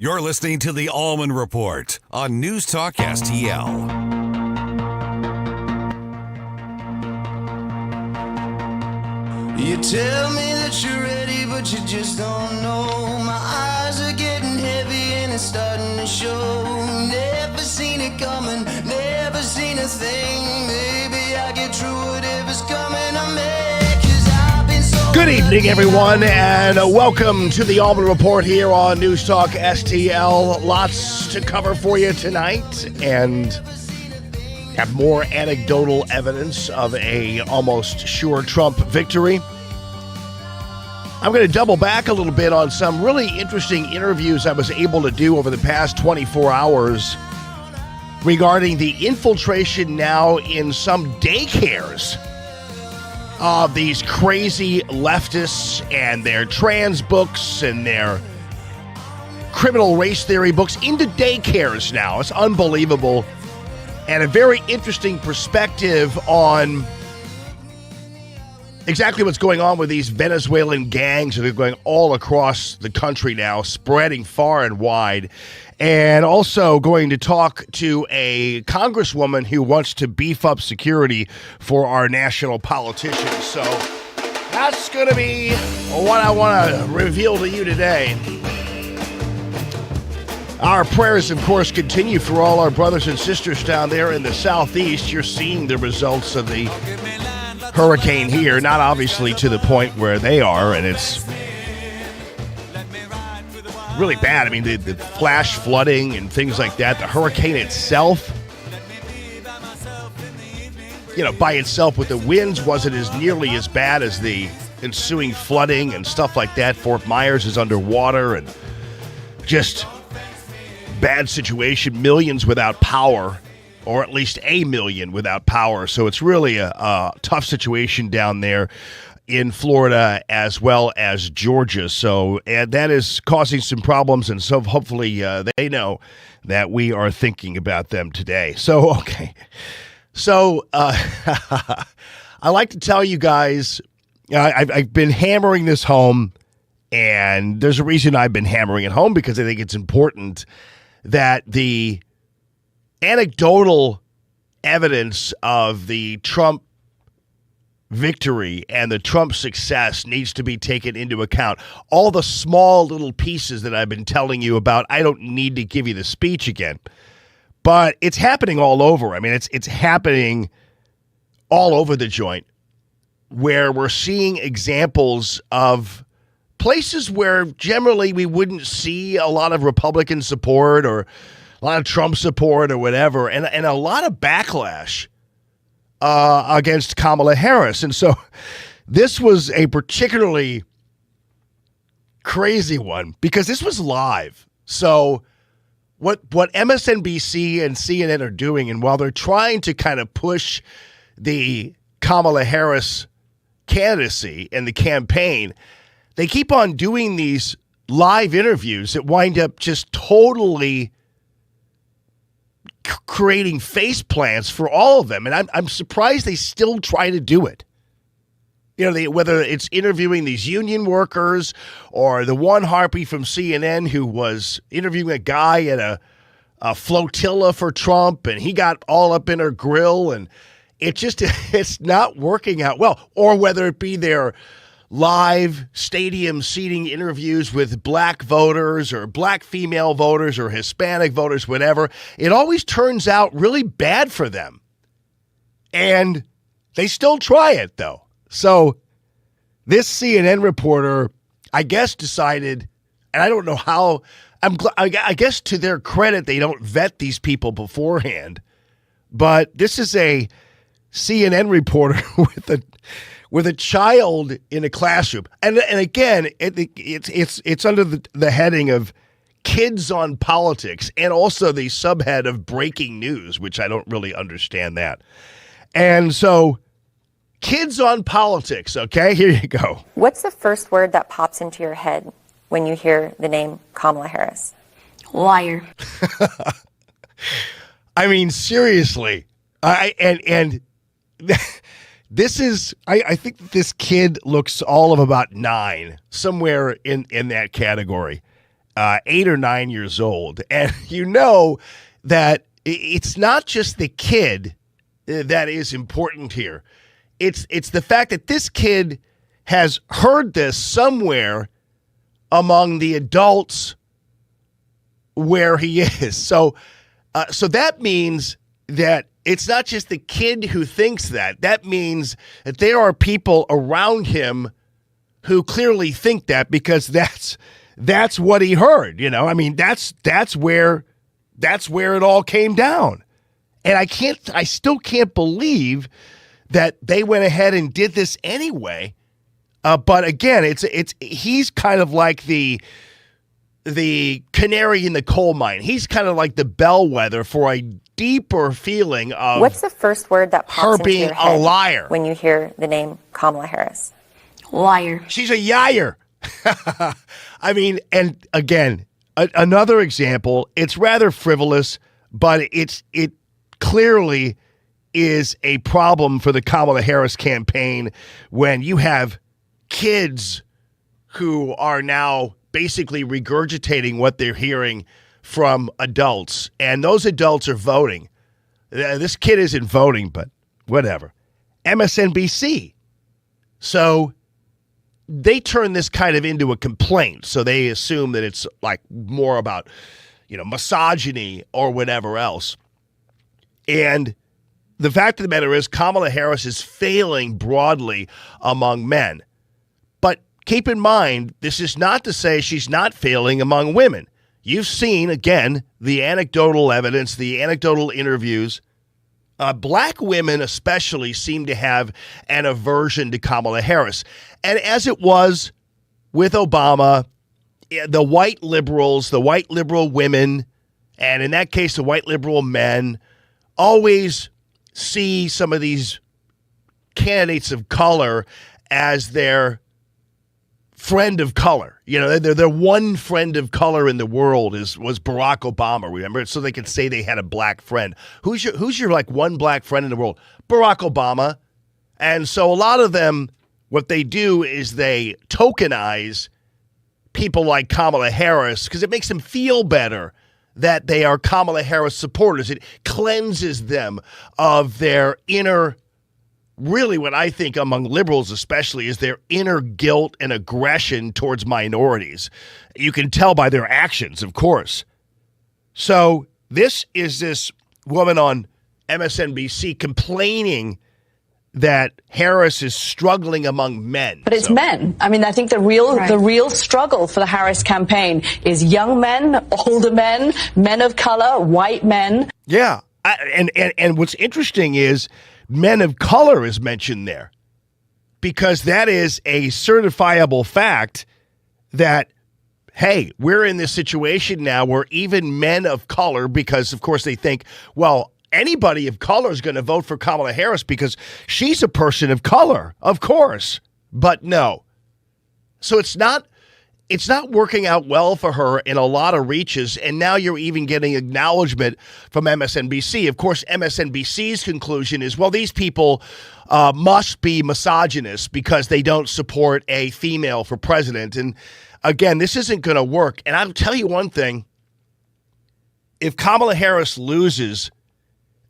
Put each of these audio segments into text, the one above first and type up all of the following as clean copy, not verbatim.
You're listening to the Allman Report on NewsTalkSTL. You tell me that you're ready, but you just don't know. My eyes are getting heavy and it's starting to show. Never seen it coming, never seen a thing. Maybe I get through whatever's coming on me. Good evening, everyone, and welcome to the Allman Report here on NewsTalkSTL. Lots to cover for you tonight, and have more anecdotal evidence of a almost sure Trump victory. I'm going to double back a little bit on some really interesting interviews I was able to do over the past 24 hours regarding the infiltration now in some daycares of these crazy leftists and their trans books and their criminal race theory books into daycares now. It's unbelievable. And a very interesting perspective on exactly what's going on with these Venezuelan gangs that are going all across the country now, spreading far and wide. And also going to talk to a congresswoman who wants to beef up security for our national politicians. So that's going to be what I want to reveal to you today. Our prayers, of course, continue for all our brothers and sisters down there in the southeast. You're seeing the results of the hurricane here, not obviously to the point where they are, and it's really bad. I mean, the flash flooding and things like that. The hurricane itself, by itself with the winds wasn't as nearly as bad as the ensuing flooding and stuff like that. Fort Myers is underwater and just bad situation. Millions without power, or at least 1 million without power. So it's really a tough situation down there in Florida as well as Georgia. So, and that is causing some problems, and so hopefully they know that we are thinking about them today. So, okay. So, I like to tell you guys, I've been hammering this home, and there's a reason I've been hammering it home, because I think it's important that the anecdotal evidence of the Trump victory and the Trump success needs to be taken into account. All the small little pieces that I've been telling you about, I don't need to give you the speech again, but it's happening all over. I mean, it's happening all over the joint, where we're seeing examples of places where generally we wouldn't see a lot of Republican support or a lot of Trump support or whatever, and a lot of backlash against Kamala Harris. And so this was a particularly crazy one because this was live. So what MSNBC and CNN are doing, and while they're trying to kind of push the Kamala Harris candidacy and the campaign, they keep on doing these live interviews that wind up just totally creating face plants for all of them. And I'm surprised they still try to do it. Whether it's interviewing these union workers or the one harpy from CNN who was interviewing a guy at a flotilla for Trump, and he got all up in her grill, and it's not working out well. Or whether it be their live stadium seating interviews with black voters or black female voters or Hispanic voters, whatever, it always turns out really bad for them. And they still try it, though. So this CNN reporter, I guess, decided, and I don't know how, I guess to their credit, they don't vet these people beforehand, but this is a CNN reporter with a child in a classroom. And again, it's under the heading of kids on politics, and also the subhead of breaking news, which I don't really understand that. And so kids on politics, okay, here you go. What's the first word that pops into your head when you hear the name Kamala Harris? Liar. I mean, seriously. This is, I think this kid looks all of about 9, somewhere in that category. 8 or 9 years old. And you know that it's not just the kid that is important here. It's the fact that this kid has heard this somewhere among the adults where he is. So that means that it's not just the kid who thinks that. That means that there are people around him who clearly think that, because that's what he heard. You know, I mean, that's where it all came down. And I still can't believe that they went ahead and did this anyway. But again, he's kind of like the canary in the coal mine. He's kind of like the bellwether for a deeper feeling of what's the first word that pops her into being your head a liar when you hear the name Kamala Harris? Liar. She's a liar. I mean, and again, another example. It's rather frivolous, but it clearly is a problem for the Kamala Harris campaign when you have kids who are now basically regurgitating what they're hearing from adults, and those adults are voting. This kid isn't voting, but whatever. MSNBC. So they turn this kind of into a complaint. So they assume that it's like more about, misogyny or whatever else. And the fact of the matter is Kamala Harris is failing broadly among men. But keep in mind, this is not to say she's not failing among women. You've seen, again, the anecdotal evidence, the anecdotal interviews. Black women especially seem to have an aversion to Kamala Harris. And as it was with Obama, the white liberals, the white liberal women, and in that case, the white liberal men, always see some of these candidates of color as their friend of color. Their one friend of color in the world was Barack Obama, remember? So they could say they had a black friend. Who's your like one black friend in the world? Barack Obama. And so a lot of them, what they do is they tokenize people like Kamala Harris because it makes them feel better that they are Kamala Harris supporters. It cleanses them of their inner, really what I think among liberals especially, is their inner guilt and aggression towards minorities. You can tell by their actions, of course. So this woman on MSNBC complaining that Harris is struggling among men. But it's men. I mean, I think the real struggle for the Harris campaign is young men, older men, men of color, white men. Yeah. And what's interesting is men of color is mentioned there, because that is a certifiable fact that, hey, we're in this situation now where even men of color, because of course they think, well, anybody of color is going to vote for Kamala Harris because she's a person of color, of course. But no. So it's not working out well for her in a lot of reaches, and now you're even getting acknowledgement from MSNBC. Of course, MSNBC's conclusion is, well, these people must be misogynist because they don't support a female for president. And again, this isn't going to work. And I'll tell you one thing. If Kamala Harris loses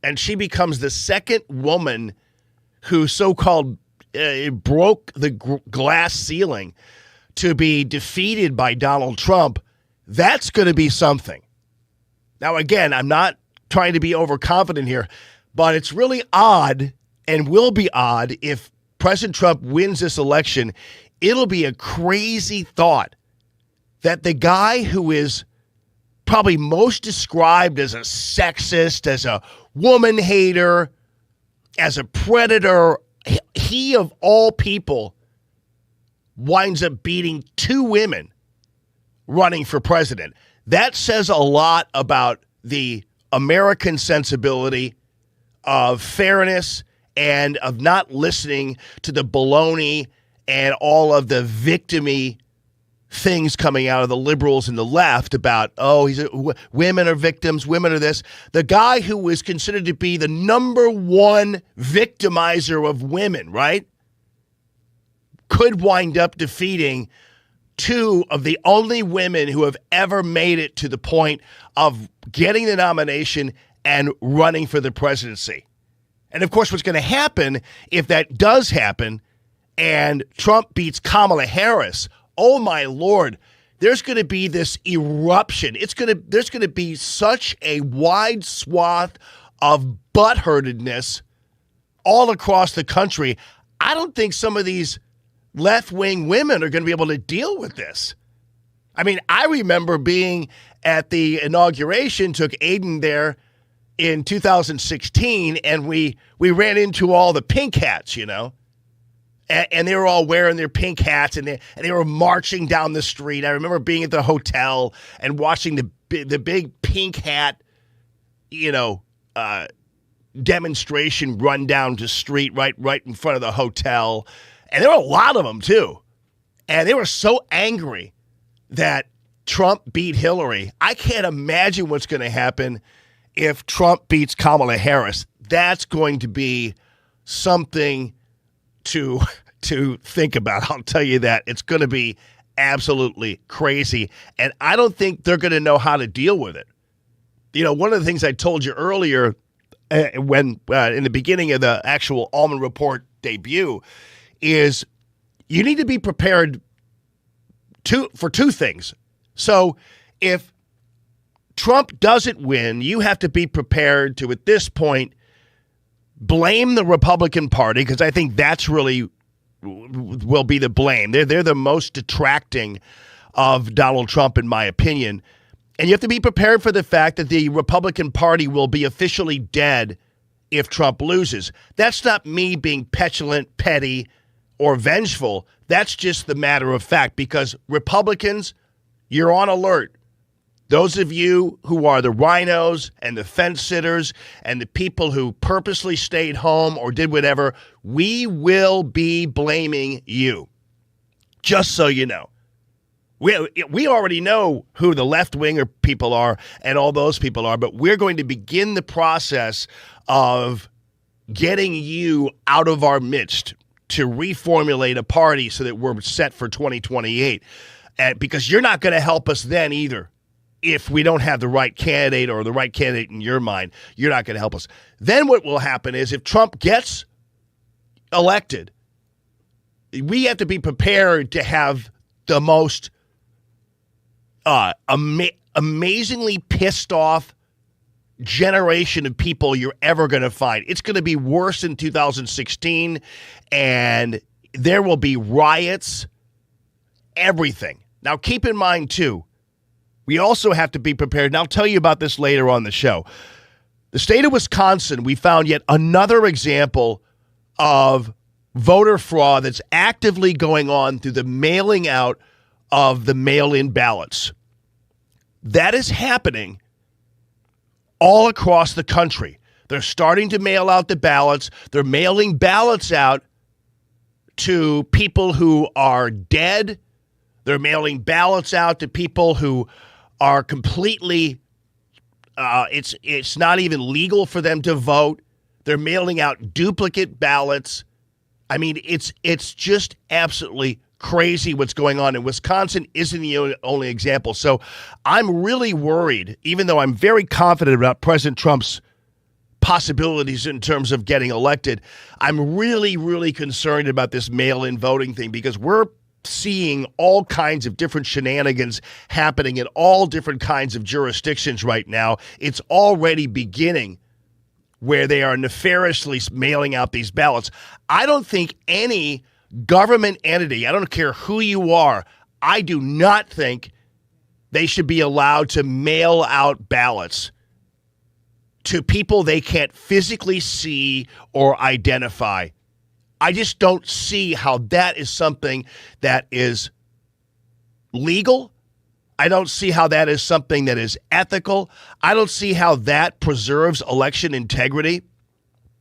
and she becomes the second woman who so-called broke the glass ceiling to be defeated by Donald Trump, that's going to be something. Now, again, I'm not trying to be overconfident here, but it's really odd and will be odd if President Trump wins this election. It'll be a crazy thought that the guy who is probably most described as a sexist, as a woman hater, as a predator, he of all people winds up beating two women running for president. That says a lot about the American sensibility of fairness and of not listening to the baloney and all of the victim-y things coming out of the liberals and the left about, women are victims, women are this. The guy who was considered to be the number one victimizer of women, right, could wind up defeating two of the only women who have ever made it to the point of getting the nomination and running for the presidency. And of course, what's going to happen if that does happen and Trump beats Kamala Harris, oh my Lord, there's going to be this eruption. There's going to be such a wide swath of butthurtedness all across the country. I don't think some of these left-wing women are going to be able to deal with this. I mean, I remember being at the inauguration, took Aiden there in 2016, and we ran into all the pink hats, you know, and they were all wearing their pink hats, and they were marching down the street. I remember being at the hotel and watching the big pink hat, you know, demonstration run down the street right in front of the hotel. And there were a lot of them, too. And they were so angry that Trump beat Hillary. I can't imagine what's going to happen if Trump beats Kamala Harris. That's going to be something to think about. I'll tell you that. It's going to be absolutely crazy. And I don't think they're going to know how to deal with it. You know, one of the things I told you earlier when in the beginning of the actual Allman Report debut is you need to be prepared for two things. So if Trump doesn't win, you have to be prepared to, at this point, blame the Republican Party, because I think that's really will be the blame. They're the most detracting of Donald Trump, in my opinion. And you have to be prepared for the fact that the Republican Party will be officially dead if Trump loses. That's not me being petulant, petty, or vengeful. That's just the matter of fact, because Republicans, you're on alert. Those of you who are the rhinos and the fence sitters and the people who purposely stayed home or did whatever, we will be blaming you. Just so you know. We already know who the left-winger people are and all those people are, but we're going to begin the process of getting you out of our midst to reformulate a party so that we're set for 2028. Because you're not going to help us then either. If we don't have the right candidate or the right candidate in your mind, you're not going to help us. Then what will happen is if Trump gets elected, we have to be prepared to have the most amazingly pissed off generation of people you're ever going to find. It's going to be worse in 2016, and there will be riots, everything. Now, keep in mind, too, we also have to be prepared, and I'll tell you about this later on the show. The state of Wisconsin, we found yet another example of voter fraud that's actively going on through the mailing out of the mail-in ballots. That is happening all across the country. They're starting to mail out the ballots. They're mailing ballots out to people who are dead. They're mailing ballots out to people who are completely, it's not even legal for them to vote. They're mailing out duplicate ballots. I mean, it's just absolutely crazy what's going on. And Wisconsin isn't the only example. So I'm really worried, even though I'm very confident about President Trump's possibilities in terms of getting elected. I'm really, really concerned about this mail-in voting thing, because we're seeing all kinds of different shenanigans happening in all different kinds of jurisdictions right now. It's already beginning where they are nefariously mailing out these ballots. I don't think any government entity, I don't care who you are, I do not think they should be allowed to mail out ballots to people they can't physically see or identify. I just don't see how that is something that is legal. I don't see how that is something that is ethical. I don't see how that preserves election integrity.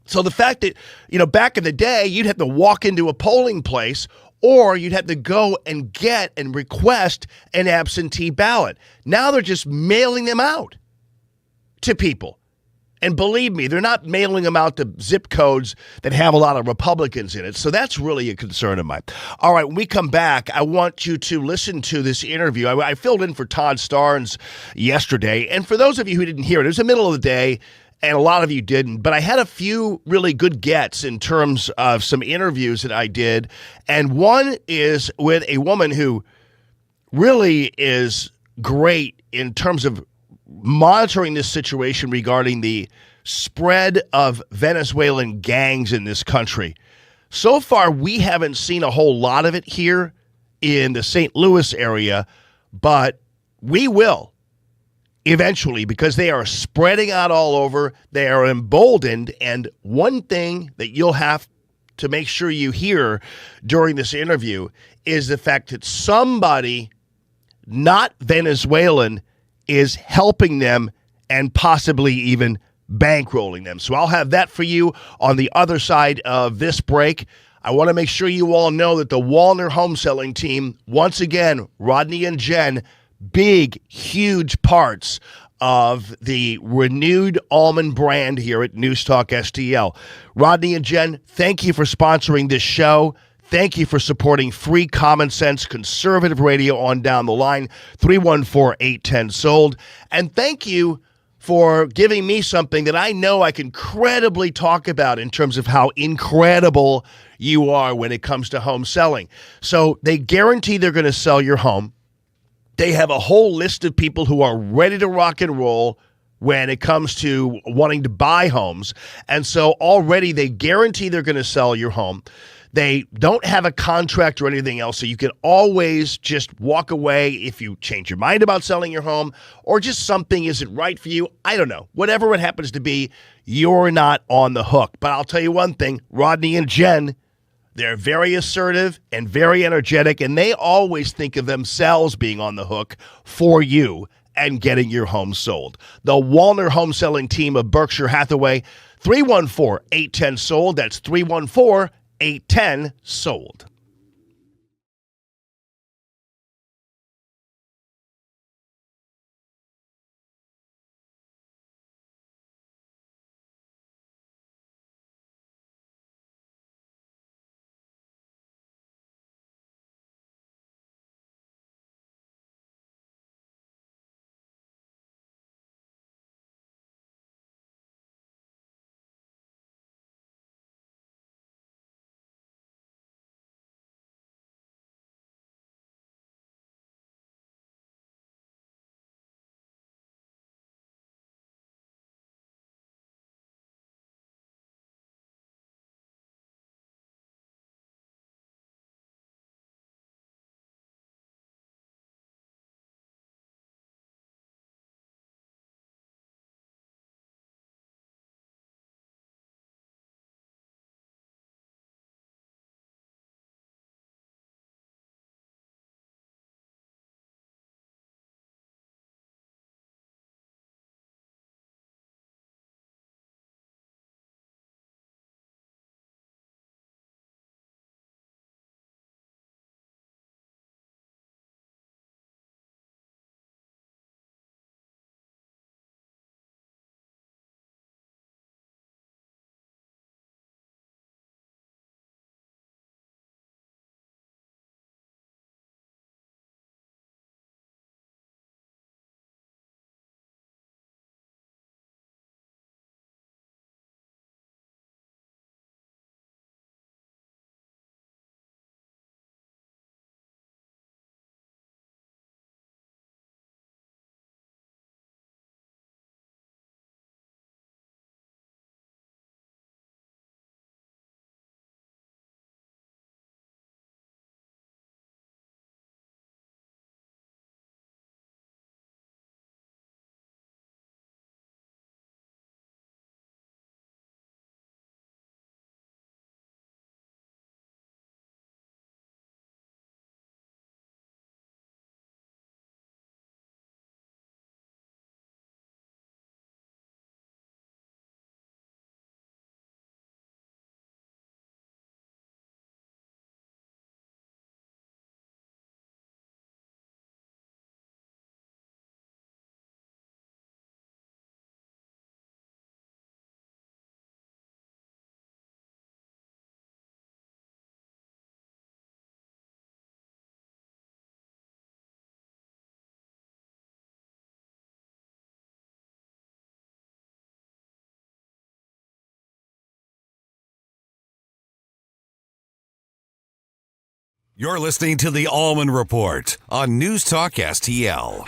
So the fact that, back in the day, you'd have to walk into a polling place, or you'd have to go and get and request an absentee ballot. Now they're just mailing them out to people. And believe me, they're not mailing them out to zip codes that have a lot of Republicans in it. So that's really a concern of mine. All right, when we come back, I want you to listen to this interview. I filled in for Todd Starnes yesterday. And for those of you who didn't hear it, it was the middle of the day, and a lot of you didn't. But I had a few really good gets in terms of some interviews that I did. And one is with a woman who really is great in terms of monitoring this situation regarding the spread of Venezuelan gangs in this country. So far, we haven't seen a whole lot of it here in the St. Louis area, but we will eventually because they are spreading out all over. They are emboldened. And one thing that you'll have to make sure you hear during this interview is the fact that somebody not Venezuelan is helping them and possibly even bankrolling them. So I'll have that for you on the other side of this break. I want to make sure you all know that the Wallner home selling team, once again, Rodney and Jen, big, huge parts of the renewed Allman brand here at NewsTalkSTL. Rodney and Jen, thank you for sponsoring this show. Thank you for supporting free common sense conservative radio on down the line, 314-810-SOLD. And thank you for giving me something that I know I can credibly talk about in terms of how incredible you are when it comes to home selling. So they guarantee they're going to sell your home. They have a whole list of people who are ready to rock and roll when it comes to wanting to buy homes. And so already they guarantee they're going to sell your home. They don't have a contract or anything else, so you can always just walk away if you change your mind about selling your home or just something isn't right for you. I don't know. Whatever it happens to be, you're not on the hook. But I'll tell you one thing, Rodney and Jen, they're very assertive and very energetic, and they always think of themselves being on the hook for you and getting your home sold. The Wallner home selling team of Berkshire Hathaway, 314-810-SOLD. That's 314-810-SOLD. You're listening to the Allman Report on NewsTalkSTL.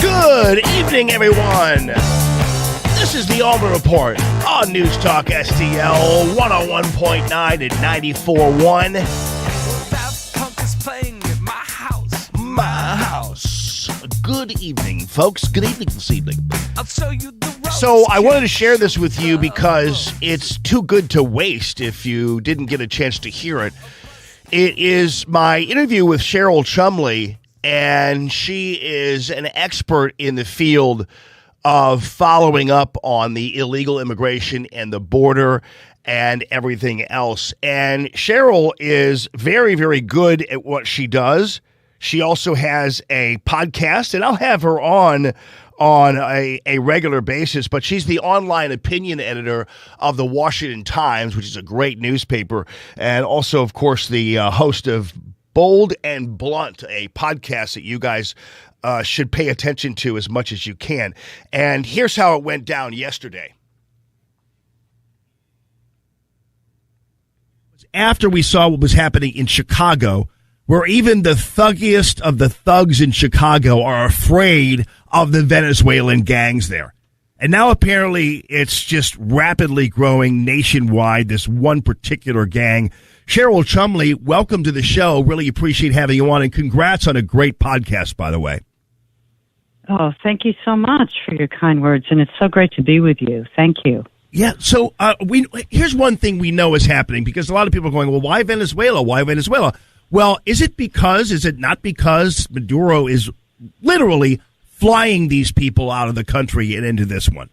Good evening, everyone. This is the Allman Report on NewsTalkSTL 101.9 and 94.1. My house. Good evening, folks. Good evening this evening. So I wanted to share this with you because it's too good to waste if you didn't get a chance to hear it. It is my interview with Cheryl Chumley, and she is an expert in the field of following up on the illegal immigration and the border and everything else. And Cheryl is very, very good at what she does. She also has a podcast, and I'll have her on a regular basis, but she's the online opinion editor of the Washington Times, which is a great newspaper, and also, of course, the host of Bold and Blunt, a podcast that you guys should pay attention to as much as you can. And here's how it went down yesterday. After we saw what was happening in Chicago, where even the thuggiest of the thugs in Chicago are afraid of the Venezuelan gangs there. And now apparently it's just rapidly growing nationwide, this one particular gang. Cheryl Chumley, welcome to the show. Really appreciate having you on, and congrats on a great podcast, by the way. Oh, thank you so much for your kind words, and it's so great to be with you. Thank you. Yeah, so here's one thing we know is happening, because a lot of people are going, well, why Venezuela? Why Venezuela? Well, is it not because Maduro is literally flying these people out of the country and into this one?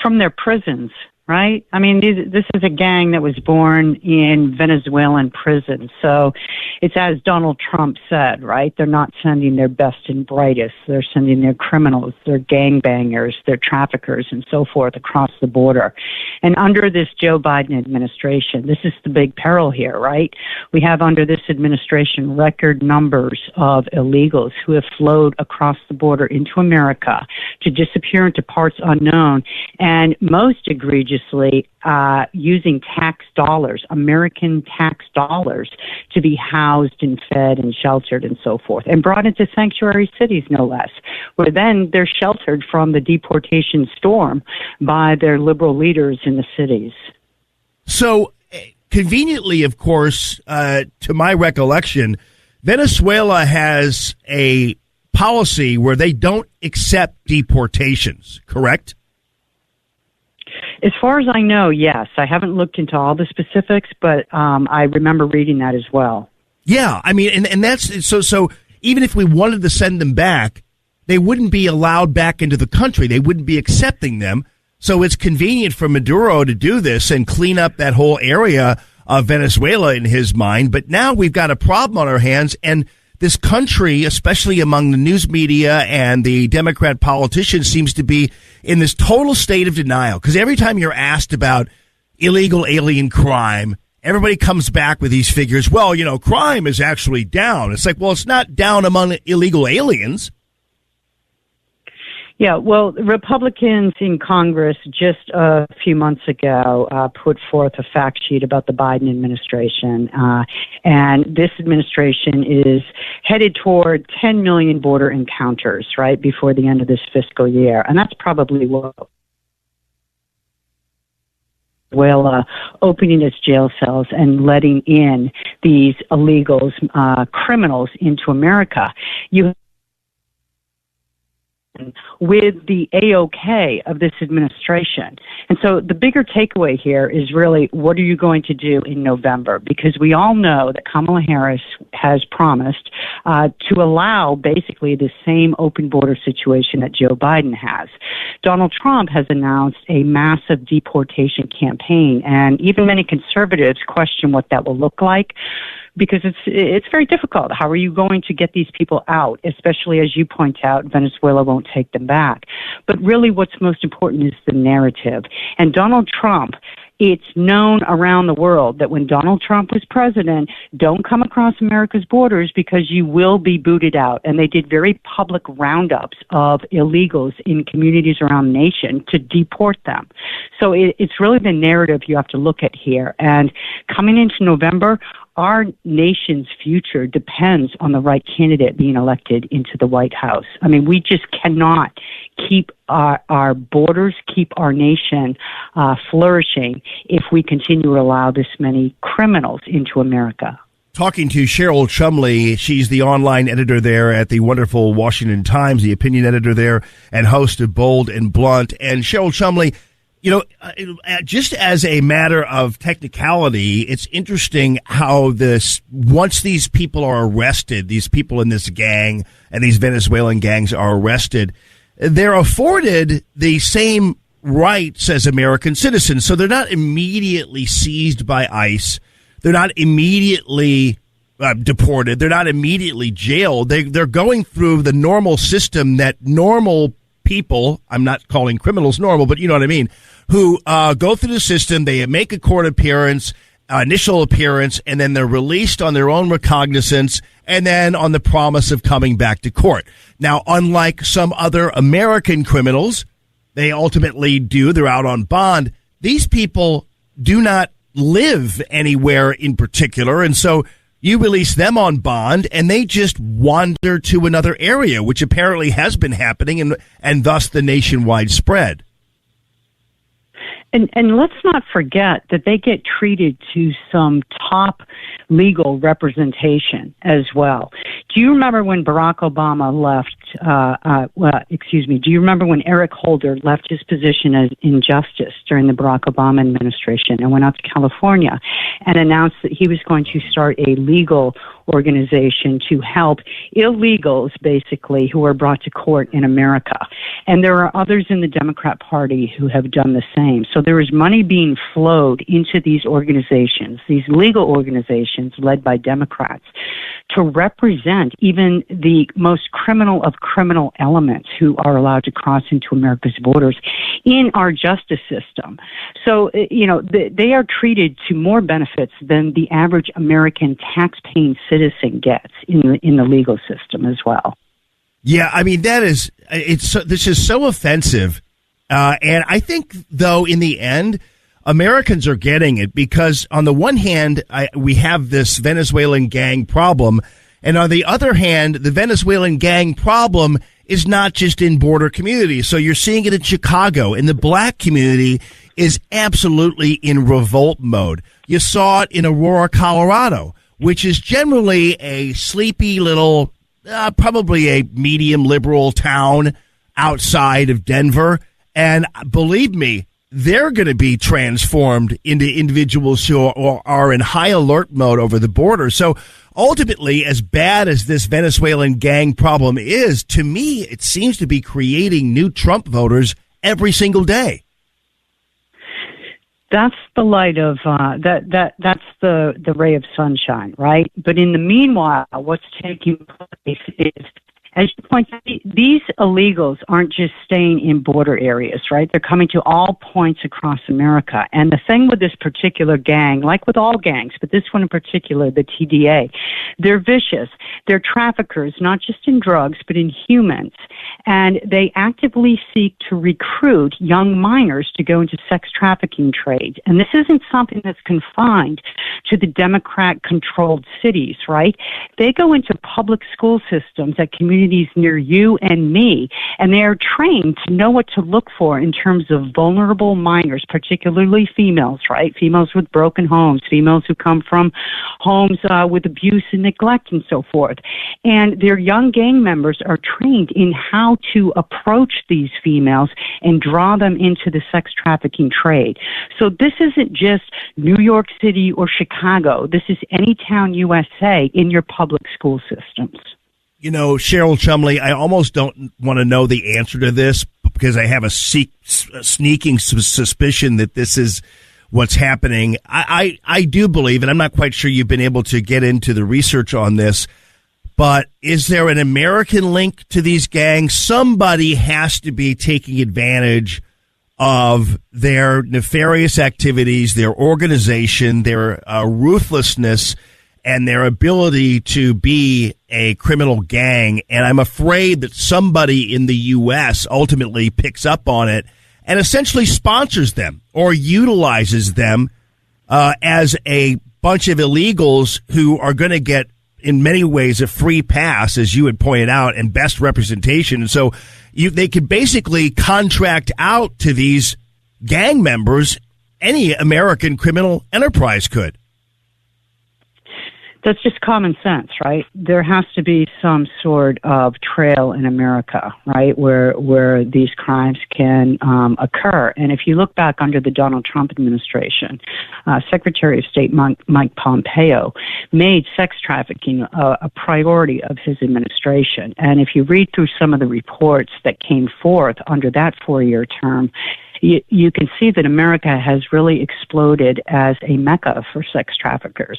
From their prisons, right? I mean, this is a gang that was born in Venezuelan prison. So it's as Donald Trump said, right? They're not sending their best and brightest. They're sending their criminals, their gangbangers, their traffickers, and so forth across the border. And under this Joe Biden administration, this is the big peril here, right? We have under this administration record numbers of illegals who have flowed across the border into America to disappear into parts unknown, and most egregiously using tax dollars, American tax dollars, to be housed and fed and sheltered and so forth, and brought into sanctuary cities, no less, where then they're sheltered from the deportation storm by their liberal leaders in the cities. So, conveniently, of course, to my recollection, Venezuela has a policy where they don't accept deportations, correct? As far as I know, yes. I haven't looked into all the specifics, but I remember reading that as well. Yeah, I mean, and that's so even if we wanted to send them back, they wouldn't be allowed back into the country. They wouldn't be accepting them. So it's convenient for Maduro to do this and clean up that whole area of Venezuela in his mind. But now we've got a problem on our hands, and this country, especially among the news media and the Democrat politicians, seems to be in this total state of denial. Because every time you're asked about illegal alien crime, everybody comes back with these figures. Well, you know, crime is actually down. It's like, well, it's not down among illegal aliens. Yeah, well, Republicans in Congress just a few months ago put forth a fact sheet about the Biden administration, and this administration is headed toward 10 million border encounters, right, before the end of this fiscal year, and that's probably what opening its jail cells and letting in these illegals, criminals into America. You with the AOK of this administration. And so the bigger takeaway here is really, what are you going to do in November? Because we all know that Kamala Harris has promised to allow basically the same open border situation that Joe Biden has. Donald Trump has announced a massive deportation campaign, and even many conservatives question what that will look like, because it's very difficult. How are you going to get these people out? Especially, as you point out, Venezuela won't take them back. But really what's most important is the narrative. And Donald Trump, it's known around the world that when Donald Trump was president, don't come across America's borders because you will be booted out. And they did very public roundups of illegals in communities around the nation to deport them. So it's really the narrative you have to look at here. And coming into November, our nation's future depends on the right candidate being elected into the White House. I mean, we just cannot keep our borders, keep our nation flourishing if we continue to allow this many criminals into America. Talking to Cheryl Chumley, she's the online editor there at the wonderful Washington Times, the opinion editor there, and host of Bold and Blunt. And Cheryl Chumley, you know, just as a matter of technicality, it's interesting how once these people are arrested, these people in this gang and these Venezuelan gangs are arrested, they're afforded the same rights as American citizens. So they're not immediately seized by ICE. They're not immediately deported. They're not immediately jailed. They're going through the normal system that normal people, I'm not calling criminals normal, but you know what I mean, who go through the system. They make a court appearance, initial appearance, and then they're released on their own recognizance and then on the promise of coming back to court. Now, unlike some other American criminals, they ultimately they're out on bond. These people do not live anywhere in particular, and so you release them on bond, and they just wander to another area, which apparently has been happening, and thus the nationwide spread. And let's not forget that they get treated to some top legal representation as well. Do you remember when Barack Obama left, do you remember when Eric Holder left his position as in justice during the Barack Obama administration and went out to California and announced that he was going to start a legal organization to help illegals, basically, who are brought to court in America. And there are others in the Democrat Party who have done the same. So there is money being flowed into these organizations, these legal organizations led by Democrats, to represent even the most criminal of criminal elements who are allowed to cross into America's borders in our justice system. So, they are treated to more benefits than the average American tax-paying citizen gets in the legal system as well. Yeah, I mean, this is so offensive. And I think, though, in the end, Americans are getting it because, on the one hand, we have this Venezuelan gang problem. And on the other hand, the Venezuelan gang problem is not just in border communities. So you're seeing it in Chicago, and the black community is absolutely in revolt mode. You saw it in Aurora, Colorado, which is generally a sleepy little, probably a medium liberal town outside of Denver. And believe me, they're going to be transformed into individuals who are in high alert mode over the border. So ultimately, as bad as this Venezuelan gang problem is, to me, it seems to be creating new Trump voters every single day. That's the light of that's the ray of sunshine, right? But in the meanwhile, what's taking place is, as you point out, these illegals aren't just staying in border areas, right? They're coming to all points across America. And the thing with this particular gang, like with all gangs, but this one in particular, the TDA, they're vicious. They're traffickers, not just in drugs, but in humans. And they actively seek to recruit young minors to go into sex trafficking trade. And this isn't something that's confined to the Democrat-controlled cities, right? They go into public school systems at communities near you and me, and they are trained to know what to look for in terms of vulnerable minors, particularly females, right? Females with broken homes, females who come from homes with abuse and neglect and so forth. And their young gang members are trained in how to approach these females and draw them into the sex trafficking trade. So this isn't just New York City or Chicago. This is any town USA in your public school systems. You know, Cheryl Chumley, I almost don't want to know the answer to this because I have a sneaking suspicion that this is what's happening. I do believe, and I'm not quite sure you've been able to get into the research on this, But is there an American link to these gangs? Somebody has to be taking advantage of their nefarious activities, their organization, their ruthlessness, and their ability to be a criminal gang. And I'm afraid that somebody in the U.S. ultimately picks up on it and essentially sponsors them or utilizes them as a bunch of illegals who are going to get, in many ways, a free pass, as you had pointed out, and best representation. And so they could basically contract out to these gang members. Any American criminal enterprise could. That's just common sense, right? There has to be some sort of trail in America, right, where these crimes can occur. And if you look back under the Donald Trump administration, Secretary of State Mike Pompeo made sex trafficking a priority of his administration. And if you read through some of the reports that came forth under that 4-year term, you can see that America has really exploded as a mecca for sex traffickers.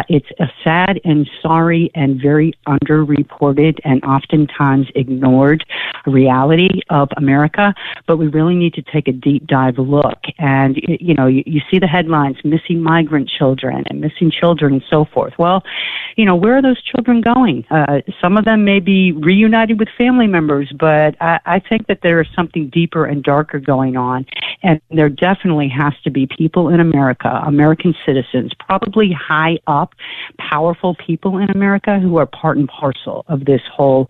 It's a sad and sorry and very underreported and oftentimes ignored reality of America, but we really need to take a deep dive look. And, you see the headlines, missing migrant children and missing children and so forth. Well, where are those children going? Some of them may be reunited with family members, but I think that there is something deeper and darker going on. And there definitely has to be people in America, American citizens, probably high up, powerful people in America who are part and parcel of this whole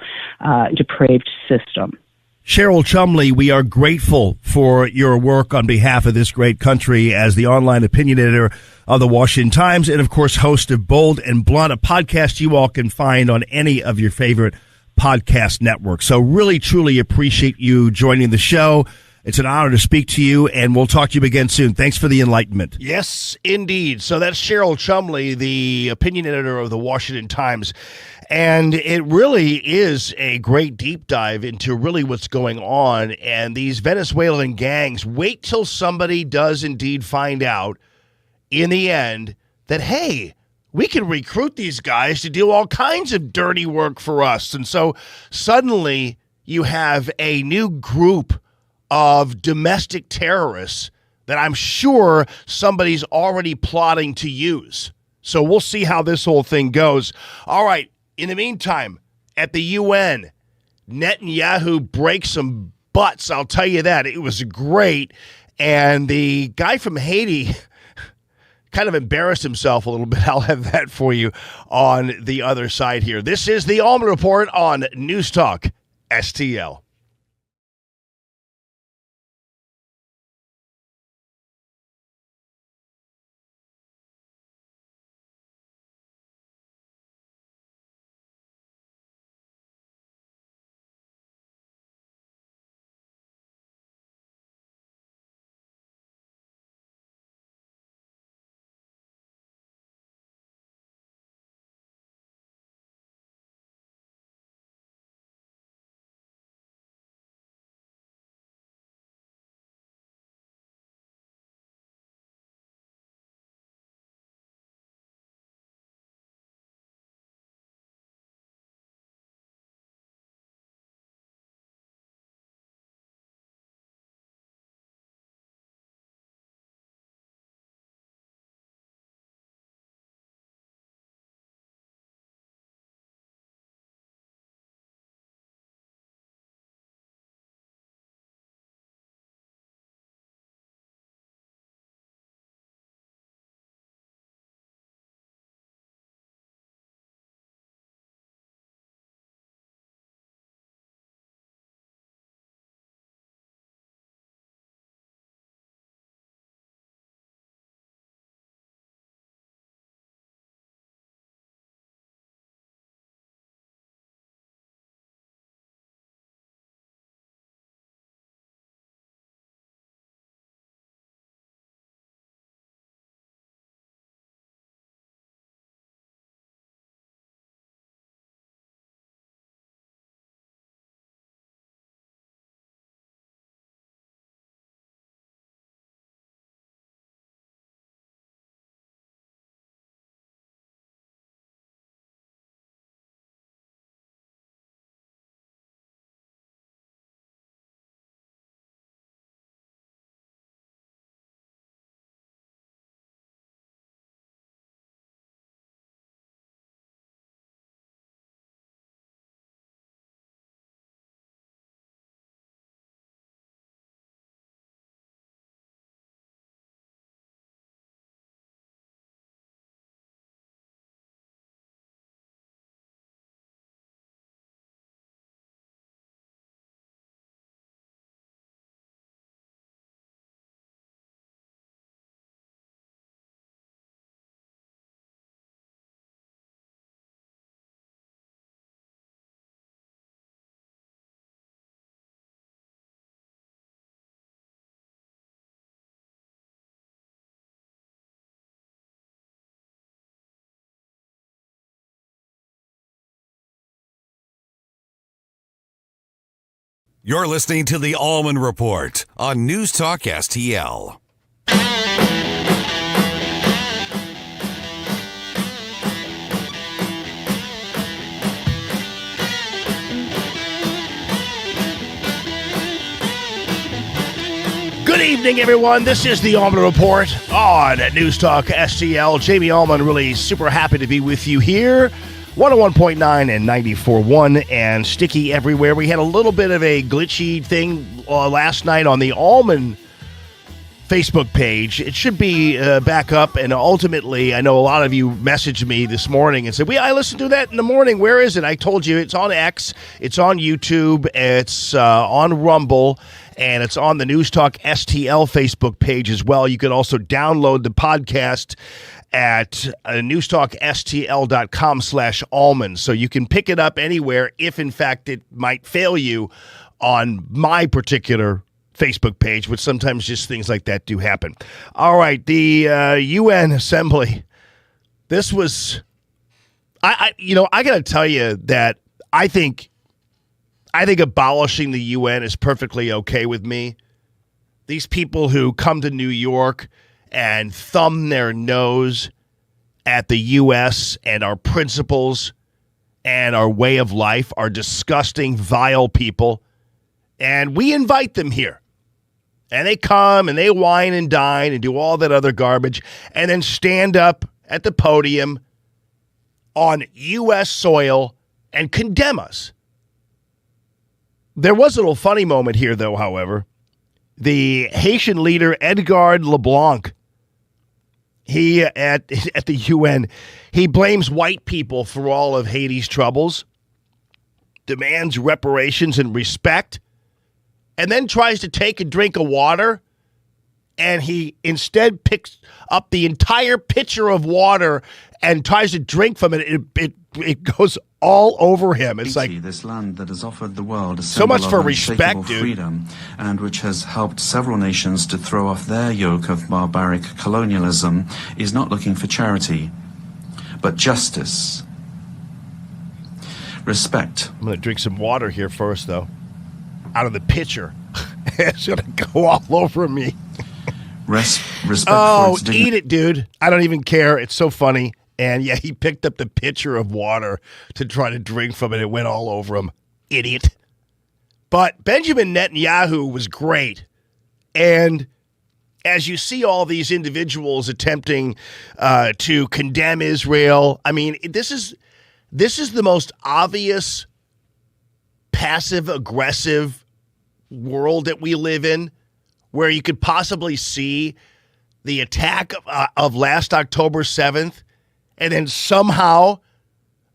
depraved system. Cheryl Chumley, we are grateful for your work on behalf of this great country as the online opinion editor of the Washington Times and, of course, host of Bold and Blunt, a podcast you all can find on any of your favorite podcast networks. So really, truly appreciate you joining the show. It's an honor to speak to you, and we'll talk to you again soon. Thanks for the enlightenment. Yes, indeed. So that's Cheryl Chumley, the opinion editor of the Washington Times. And it really is a great deep dive into really what's going on. And these Venezuelan gangs, wait till somebody does indeed find out in the end that, hey, we can recruit these guys to do all kinds of dirty work for us. And so suddenly you have a new group of domestic terrorists that I'm sure somebody's already plotting to use. So we'll see how this whole thing goes. All right. In the meantime, at the UN, Netanyahu breaks some butts. I'll tell you that. It was great. And the guy from Haiti kind of embarrassed himself a little bit. I'll have that for you on the other side here. This is the Allman Report on News Talk STL. You're listening to the Allman Report on News Talk STL. Good evening, everyone. This is the Allman Report on News Talk STL. Jamie Allman, really super happy to be with you here. 101.9 and 94.1 and sticky everywhere. We had a little bit of a glitchy thing last night on the Allman Facebook page. It should be back up, and ultimately, I know a lot of you messaged me this morning and said, I listened to that in the morning. Where is it? I told you it's on X, it's on YouTube, it's on Rumble, and it's on the News Talk STL Facebook page as well. You can also download the podcast at newstalkstl.com/Allman. So you can pick it up anywhere if, in fact, it might fail you on my particular Facebook page, which sometimes just things like that do happen. All right, the UN Assembly. This was, I got to tell you that I think abolishing the UN is perfectly okay with me. These people who come to New York and thumb their nose at the U.S. and our principles and our way of life are disgusting, vile people. And we invite them here. And they come and they wine and dine and do all that other garbage and then stand up at the podium on U.S. soil and condemn us. There was a little funny moment here, though, however. The Haitian leader, Edgar LeBlanc, he, at the UN, he blames white people for all of Haiti's troubles, demands reparations and respect, and then tries to take a drink of water, and he instead picks up the entire pitcher of water and tries to drink from it. It goes all over him. It's like this land that has offered the world a so much for respect, dude. Freedom, and which has helped several nations to throw off their yoke of barbaric colonialism, is not looking for charity, but justice. Respect. I'm going to drink some water here first, though. Out of the pitcher. It's going to go all over me. Respect oh, for its dignity. Eat it, dude. I don't even care. It's so funny. And yeah, he picked up the pitcher of water to try to drink from it. It went all over him. Idiot. But Benjamin Netanyahu was great. And as you see all these individuals attempting to condemn Israel, I mean, this is the most obvious passive-aggressive world that we live in, where you could possibly see the attack of last October 7th, and then somehow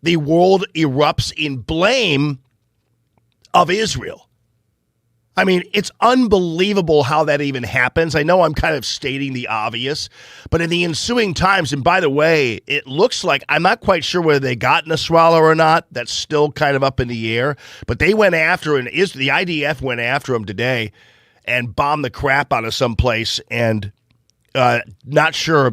the world erupts in blame of Israel. I mean, it's unbelievable how that even happens. I know I'm kind of stating the obvious, but in the ensuing times, and by the way, it looks like, I'm not quite sure whether they got Nasrallah or not. That's still kind of up in the air. But they went after, and the IDF went after him today and bombed the crap out of some place, and not sure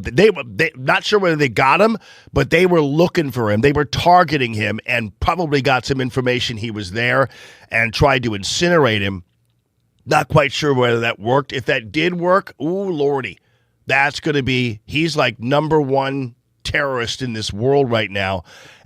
not sure whether they got him, but they were looking for him. They were targeting him and probably got some information he was there and tried to incinerate him. Not quite sure whether that worked. If that did work, ooh, Lordy, that's going to be, he's like number one terrorist in this world right now.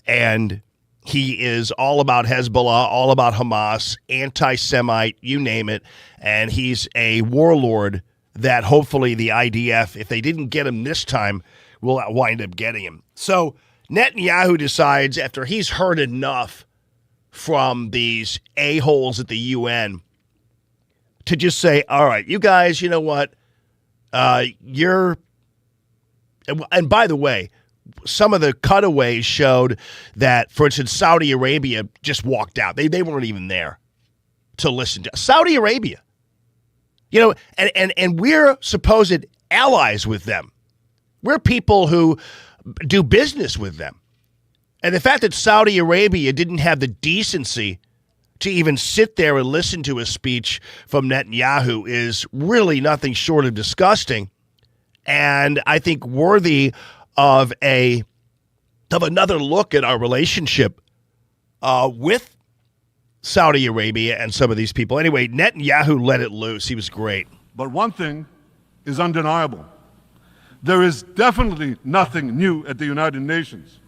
And he is all about Hezbollah, all about Hamas, anti-Semite, you name it. And he's a warlord that hopefully the IDF, if they didn't get him this time, will wind up getting him. So Netanyahu decides, after he's heard enough from these a-holes at the UN, to just say, all right, you guys, you know what? And by the way, some of the cutaways showed that, for instance, Saudi Arabia just walked out. They weren't even there to listen to. Saudi Arabia. You know, and we're supposed allies with them. We're people who do business with them. And the fact that Saudi Arabia didn't have the decency to even sit there and listen to a speech from Netanyahu is really nothing short of disgusting, and I think worthy of another look at our relationship with Saudi Arabia and some of these people. Anyway, Netanyahu let it loose. He was great. But one thing is undeniable. There is definitely nothing new at the United Nations.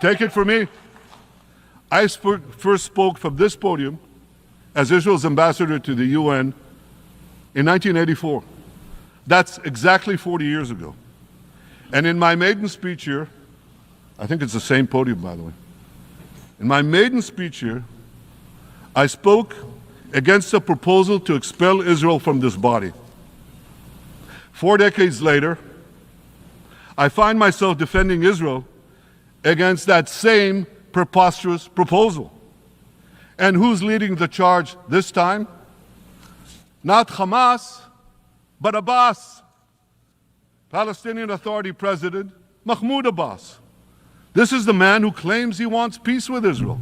Take it from me. I first spoke from this podium as Israel's ambassador to the UN in 1984. That's exactly 40 years ago. And in my maiden speech here, I think it's the same podium, by the way. In my maiden speech here, I spoke against a proposal to expel Israel from this body. 4 decades later, I find myself defending Israel against that same preposterous proposal. And who's leading the charge this time? Not Hamas, but Abbas, Palestinian Authority President Mahmoud Abbas. This is the man who claims he wants peace with Israel.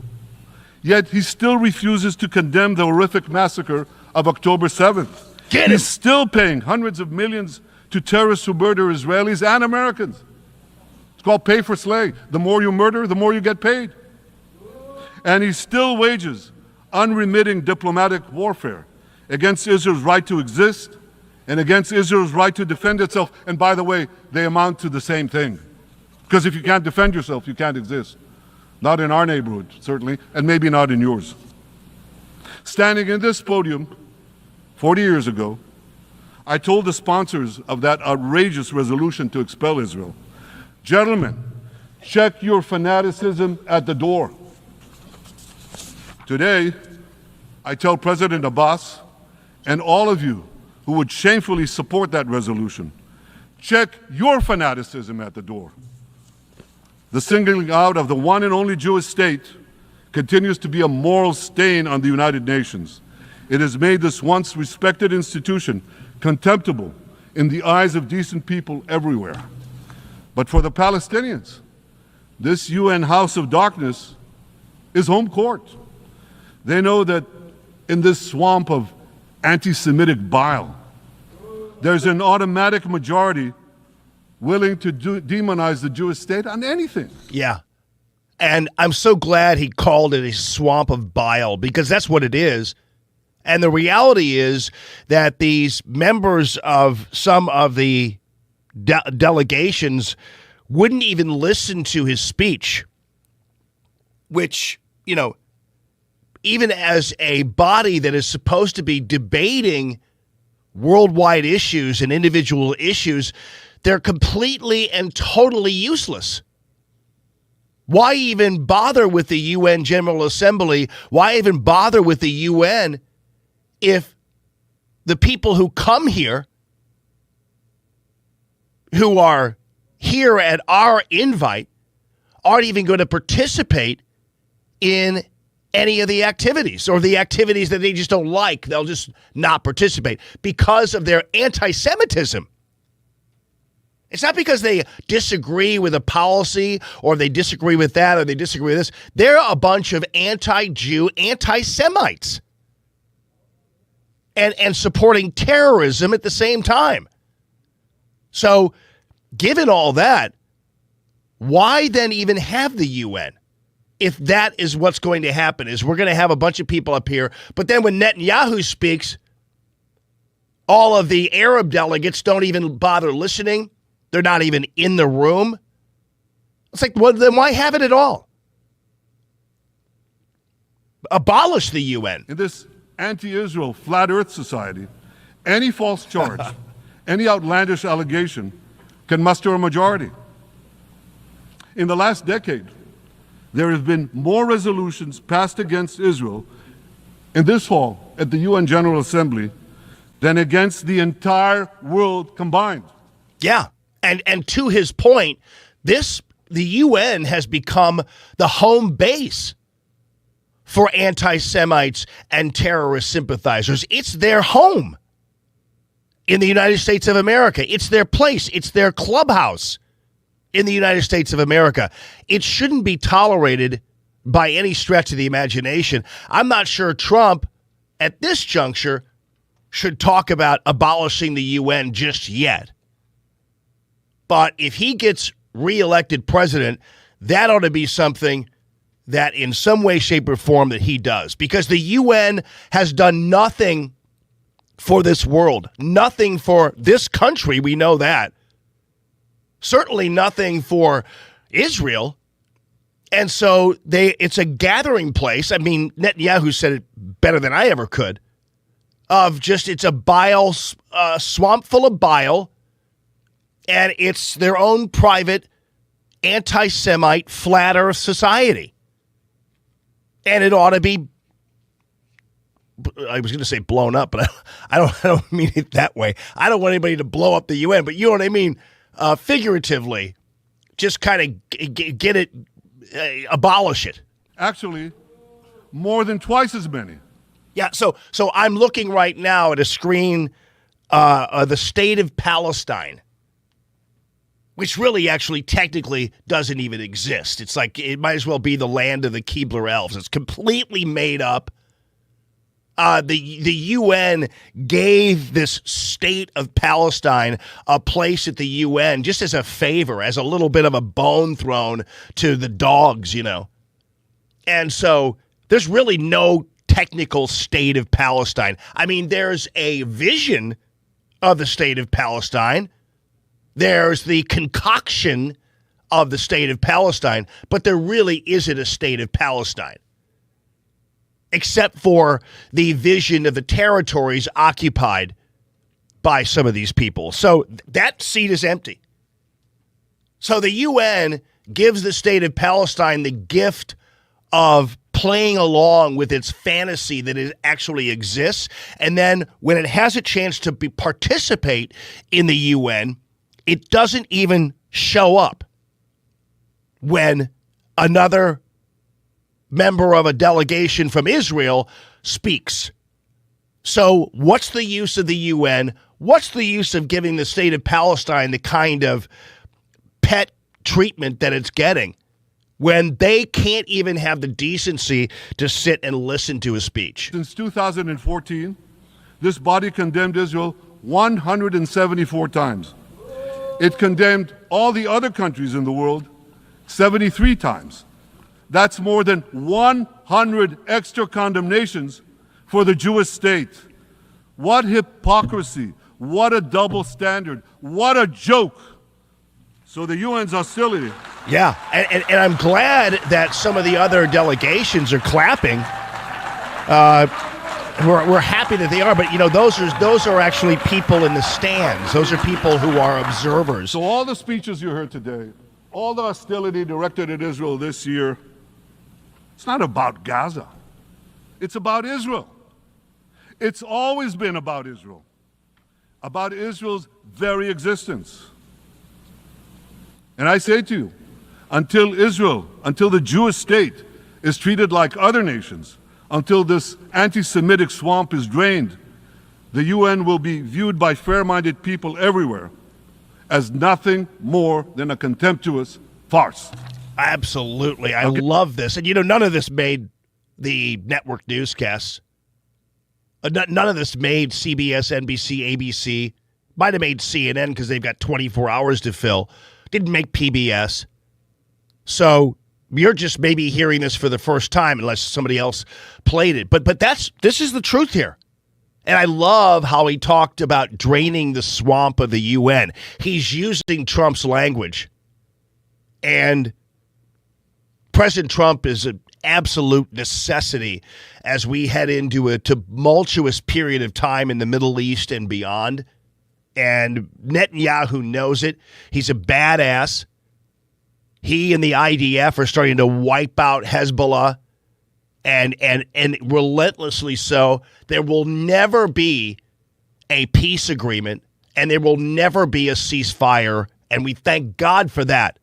Yet he still refuses to condemn the horrific massacre of October 7th. He's still paying hundreds of millions to terrorists who murder Israelis and Americans. It's called pay for slay. The more you murder, the more you get paid. And he still wages unremitting diplomatic warfare against Israel's right to exist and against Israel's right to defend itself. And by the way, they amount to the same thing. Because if you can't defend yourself, you can't exist. Not in our neighborhood, certainly, and maybe not in yours. Standing in this podium 40 years ago, I told the sponsors of that outrageous resolution to expel Israel, gentlemen, check your fanaticism at the door. Today, I tell President Abbas and all of you who would shamefully support that resolution, check your fanaticism at the door. The singling out of the one and only Jewish state continues to be a moral stain on the United Nations. It has made this once respected institution contemptible in the eyes of decent people everywhere. But for the Palestinians, this UN House of Darkness is home court. They know that in this swamp of anti-Semitic bile, there's an automatic majority willing to demonize the Jewish state on anything. Yeah. And I'm so glad he called it a swamp of bile, because that's what it is. And the reality is that these members of some of the delegations wouldn't even listen to his speech, which, you know, even as a body that is supposed to be debating worldwide issues and individual issues, they're completely and totally useless. Why even bother with the UN General Assembly? Why even bother with the UN if the people who come here, who are here at our invite, aren't even going to participate in any of the activities, or the activities that they just don't like? They'll just not participate because of their anti-Semitism. It's not because they disagree with a policy, or they disagree with that, or they disagree with this. They're a bunch of anti-Jew, anti-Semites, and supporting terrorism at the same time. So, given all that, why then even have the UN? If that is what's going to happen, is we're going to have a bunch of people up here, but then when Netanyahu speaks, all of the Arab delegates don't even bother listening. They're not even in the room. It's like, well, then why have it at all? Abolish the UN. In this anti-Israel flat earth society, any false charge, any outlandish allegation can muster a majority. In the last decade, there have been more resolutions passed against Israel in this hall at the UN General Assembly than against the entire world combined. Yeah. And to his point, the UN has become the home base for anti-Semites and terrorist sympathizers. It's their home in the United States of America. It's their place. It's their clubhouse in the United States of America. It shouldn't be tolerated by any stretch of the imagination. I'm not sure Trump, at this juncture, should talk about abolishing the UN just yet. But if he gets reelected president, that ought to be something that in some way, shape, or form that he does. Because the UN has done nothing for this world, nothing for this country, we know that. Certainly nothing for Israel. And so it's a gathering place. I mean, Netanyahu said it better than I ever could. It's a bile, swamp full of bile, and it's their own private anti-Semite flat earth society. And it ought to be, I was going to say blown up, but I don't mean it that way. I don't want anybody to blow up the UN, but you know what I mean? Figuratively, just kind of get it, abolish it. Actually, more than twice as many. Yeah, so I'm looking right now at a screen, the state of Palestine, which really actually technically doesn't even exist. It's like it might as well be the land of the Keebler elves. It's completely made up. The UN gave this state of Palestine a place at the UN just as a favor, as a little bit of a bone thrown to the dogs, you know. And so there's really no technical state of Palestine. I mean, there's a vision of the state of Palestine. There's the concoction of the state of Palestine, but there really isn't a state of Palestine, except for the vision of the territories occupied by some of these people. So that seat is empty. So the UN gives the state of Palestine the gift of playing along with its fantasy that it actually exists. And then when it has a chance to participate in the UN, it doesn't even show up when another member of a delegation from Israel speaks. So what's the use of the UN? What's the use of giving the state of Palestine the kind of pet treatment that it's getting when they can't even have the decency to sit and listen to a speech? Since 2014, this body condemned Israel 174 times. It condemned all the other countries in the world 73 times. That's more than 100 extra condemnations for the Jewish state. What hypocrisy, what a double standard, what a joke. So the UN's hostility. Yeah, and I'm glad that some of the other delegations are clapping. We're happy that they are, but you know those are actually people in the stands. Those are people who are observers. So all the speeches you heard today, all the hostility directed at Israel this year, it's not about Gaza. It's about Israel. It's always been about Israel's very existence. And I say to you, until the Jewish state is treated like other nations, until this anti-Semitic swamp is drained, the UN will be viewed by fair-minded people everywhere as nothing more than a contemptuous farce. Absolutely. I love this. And, you know, none of this made the network newscasts. None of this made CBS, NBC, ABC. Might have made CNN because they've got 24 hours to fill. Didn't make PBS. So you're just maybe hearing this for the first time unless somebody else played it. But this is the truth here. And I love how he talked about draining the swamp of the UN. He's using Trump's language. And President Trump is an absolute necessity as we head into a tumultuous period of time in the Middle East and beyond. And Netanyahu knows it. He's a badass. He and the IDF are starting to wipe out Hezbollah and relentlessly so. There will never be a peace agreement and there will never be a ceasefire. And we thank God for that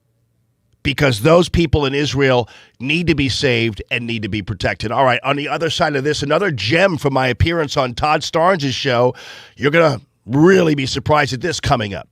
because those people in Israel need to be saved and need to be protected. All right, on the other side of this, another gem from my appearance on Todd Starnes' show. You're going to really be surprised at this coming up.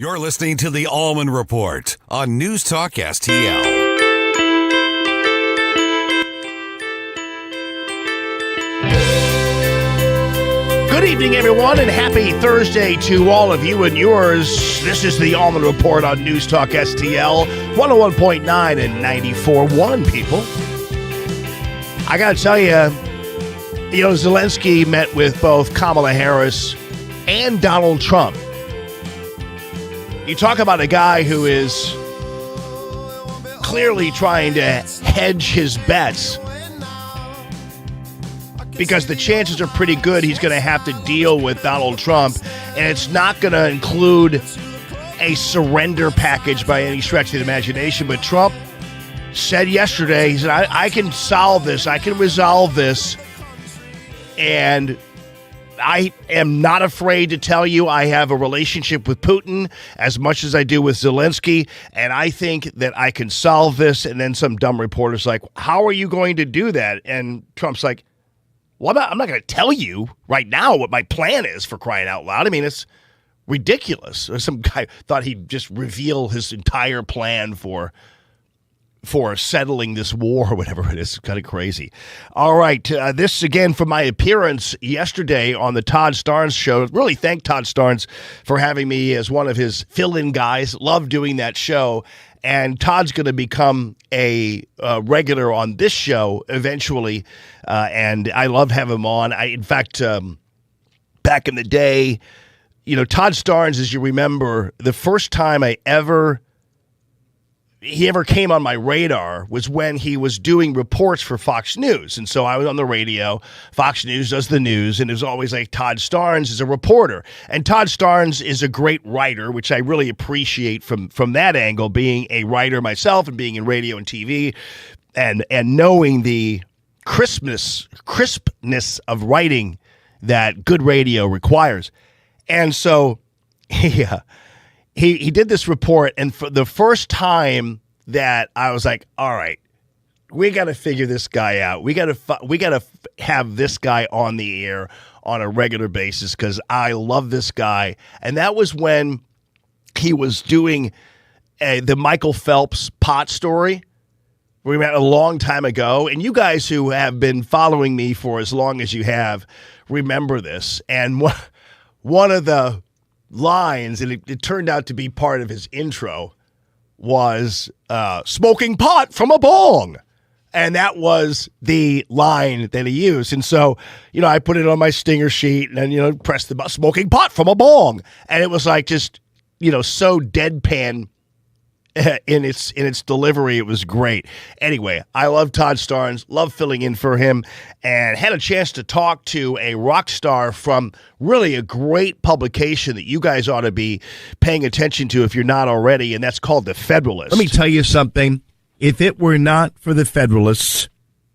You're listening to the Allman Report on NewsTalkSTL. Good evening, everyone, and happy Thursday to all of you and yours. This is the Allman Report on NewsTalkSTL, 101.9 and 94.1, people. I got to tell you, Zelensky met with both Kamala Harris and Donald Trump. You talk about a guy who is clearly trying to hedge his bets because the chances are pretty good he's going to have to deal with Donald Trump, and it's not going to include a surrender package by any stretch of the imagination. But Trump said yesterday, he said, I can solve this, I can resolve this, and I am not afraid to tell you I have a relationship with Putin as much as I do with Zelensky, and I think that I can solve this. And then some dumb reporter's like, how are you going to do that? And Trump's like, well, I'm not going to tell you right now what my plan is, for crying out loud. I mean, it's ridiculous. Some guy thought he'd just reveal his entire plan for settling this war or whatever it is. It's kind of crazy. All right. This, again, for my appearance yesterday on the Todd Starnes show. Really thank Todd Starnes for having me as one of his fill-in guys. Love doing that show. And Todd's going to become a regular on this show eventually, and I love having him on. In fact, back in the day, Todd Starnes, as you remember, the first time he ever came on my radar was when he was doing reports for Fox News. And so I was on the radio. Fox News does the news, and it was always like Todd Starnes is a reporter. And Todd Starnes is a great writer, which I really appreciate from that angle, being a writer myself and being in radio and TV and knowing the crispness of writing that good radio requires. And so He did this report, and for the first time that I was like, all right, we got to figure this guy out. We got to have this guy on the air on a regular basis because I love this guy. And that was when he was doing the Michael Phelps pot story. We met a long time ago, and you guys who have been following me for as long as you have remember this. And one of the lines, and it turned out to be part of his intro, was smoking pot from a bong. And that was the line that he used. And so, I put it on my stinger sheet and then, pressed the button, smoking pot from a bong. And it was like just, so deadpan in its delivery. It was great. Anyway, I love Todd Starnes, love filling in for him, and had a chance to talk to a rock star from really a great publication that you guys ought to be paying attention to if you're not already, and that's called The Federalist. Let me tell you something. If it were not for the Federalists,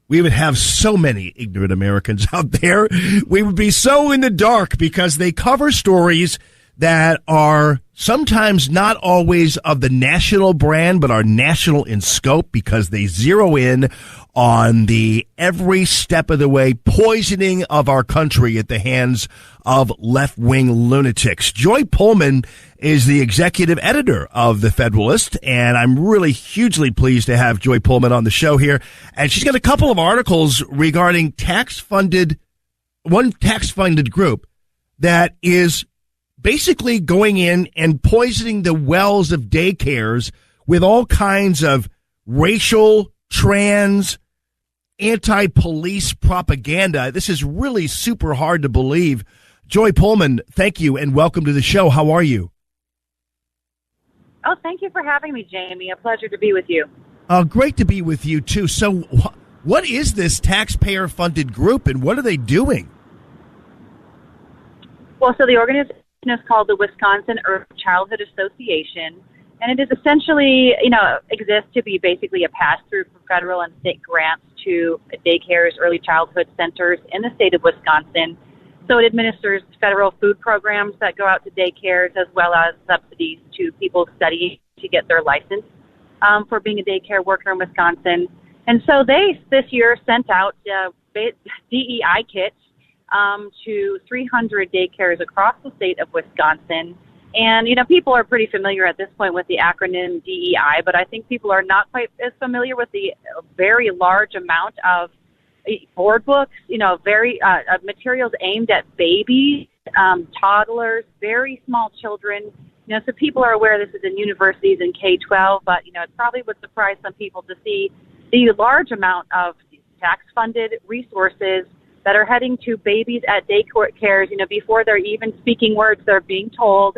we would have so many ignorant Americans out there. We would be so in the dark because they cover stories that are sometimes not always of the national brand, but are national in scope because they zero in on the every step of the way poisoning of our country at the hands of left-wing lunatics. Joy Pullman is the executive editor of The Federalist, and I'm really hugely pleased to have Joy Pullman on the show here. And she's got a couple of articles regarding one tax-funded group that is basically going in and poisoning the wells of daycares with all kinds of racial, trans, anti-police propaganda. This is really super hard to believe. Joy Pullman, thank you and welcome to the show. How are you? Oh, thank you for having me, Jamie. A pleasure to be with you. Great to be with you, too. So what is this taxpayer-funded group and what are they doing? Well, so the organization is called the Wisconsin Early Childhood Association, and it is essentially, exists to be basically a pass-through for federal and state grants to daycares, early childhood centers in the state of Wisconsin. So it administers federal food programs that go out to daycares as well as subsidies to people studying to get their license for being a daycare worker in Wisconsin. And so they, this year, sent out DEI kits to 300 daycares across the state of Wisconsin. And, people are pretty familiar at this point with the acronym DEI, but I think people are not quite as familiar with the very large amount of board books, very materials aimed at babies, toddlers, very small children. So people are aware this is in universities and K-12, but, it probably would surprise some people to see the large amount of tax-funded resources that are heading to babies at daycares, before they're even speaking words, they're being told,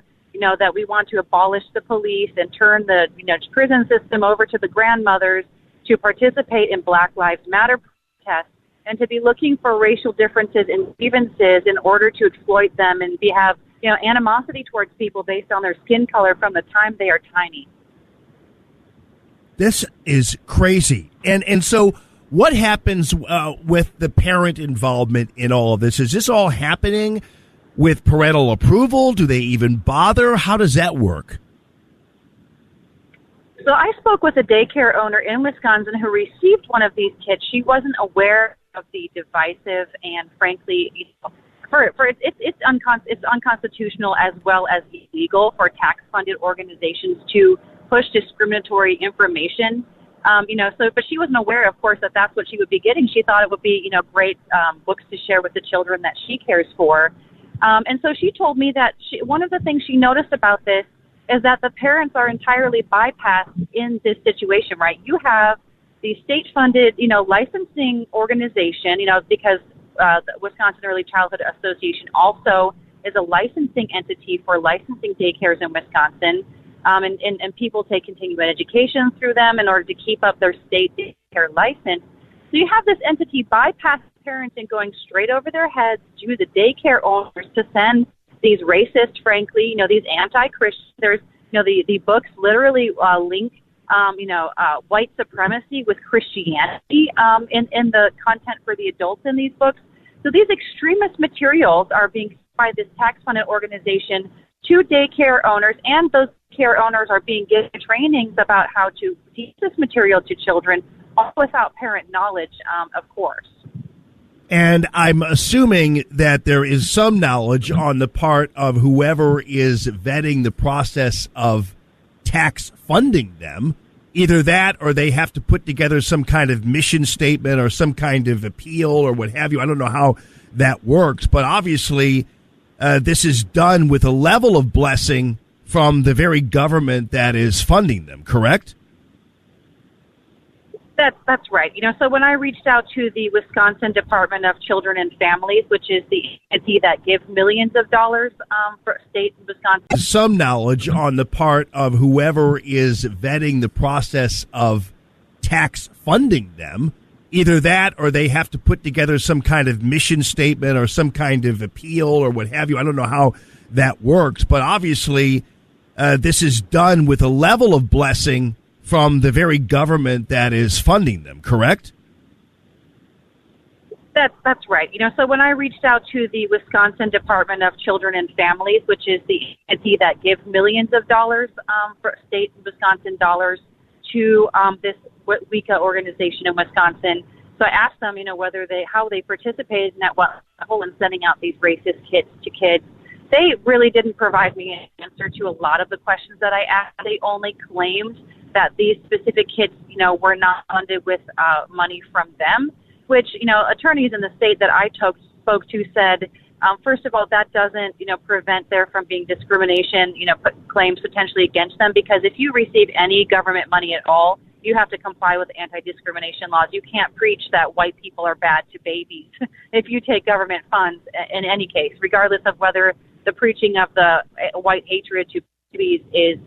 that we want to abolish the police and turn the, prison system over to the grandmothers to participate in Black Lives Matter protests and to be looking for racial differences and grievances in order to exploit them and have, animosity towards people based on their skin color from the time they are tiny. This is crazy. And so what happens with the parent involvement in all of this? Is this all happening with parental approval? Do they even bother? How does that work? So I spoke with a daycare owner in Wisconsin who received one of these kids. She wasn't aware of the divisive and, frankly, it's unconstitutional as well as illegal for tax-funded organizations to push discriminatory information. But she wasn't aware, of course, that that's what she would be getting. She thought it would be, great books to share with the children that she cares for. And so she told me that one of the things she noticed about this is that the parents are entirely bypassed in this situation, right? You have the state-funded, licensing organization, because the Wisconsin Early Childhood Association also is a licensing entity for licensing daycares in Wisconsin. And people take continuing education through them in order to keep up their state daycare license. So you have this entity bypass parents and going straight over their heads to the daycare owners to send these racist, frankly, these anti-Christian. There's, the books literally link, white supremacy with Christianity in the content for the adults in these books. So these extremist materials are being sent by this tax-funded organization to daycare owners, and those care owners are being given trainings about how to teach this material to children, all without parent knowledge, of course. And I'm assuming that there is some knowledge on the part of whoever is vetting the process of tax funding them. Either that or they have to put together some kind of mission statement or some kind of appeal or what have you. I don't know how that works, but obviously this is done with a level of blessing from the very government that is funding them, correct? That's right. So when I reached out to the Wisconsin Department of Children and Families, which is the entity that gives millions of dollars for state in Wisconsin. Some knowledge on the part of whoever is vetting the process of tax funding them. Either that or they have to put together some kind of mission statement or some kind of appeal or what have you. I don't know how that works, but obviously this is done with a level of blessing from the very government that is funding them, correct? That's right. So when I reached out to the Wisconsin Department of Children and Families, which is the entity that gives millions of dollars for state and Wisconsin dollars to this WICA organization in Wisconsin, so I asked them, how they participated in that level in sending out these racist kits to kids. They really didn't provide me an answer to a lot of the questions that I asked. They only claimed that these specific kits, were not funded with money from them, which, attorneys in the state that I spoke to said, first of all, that doesn't, prevent there from being discrimination, claims potentially against them, because if you receive any government money at all, you have to comply with anti-discrimination laws. You can't preach that white people are bad to babies if you take government funds in any case, regardless of whether the preaching of the white hatred to babies is,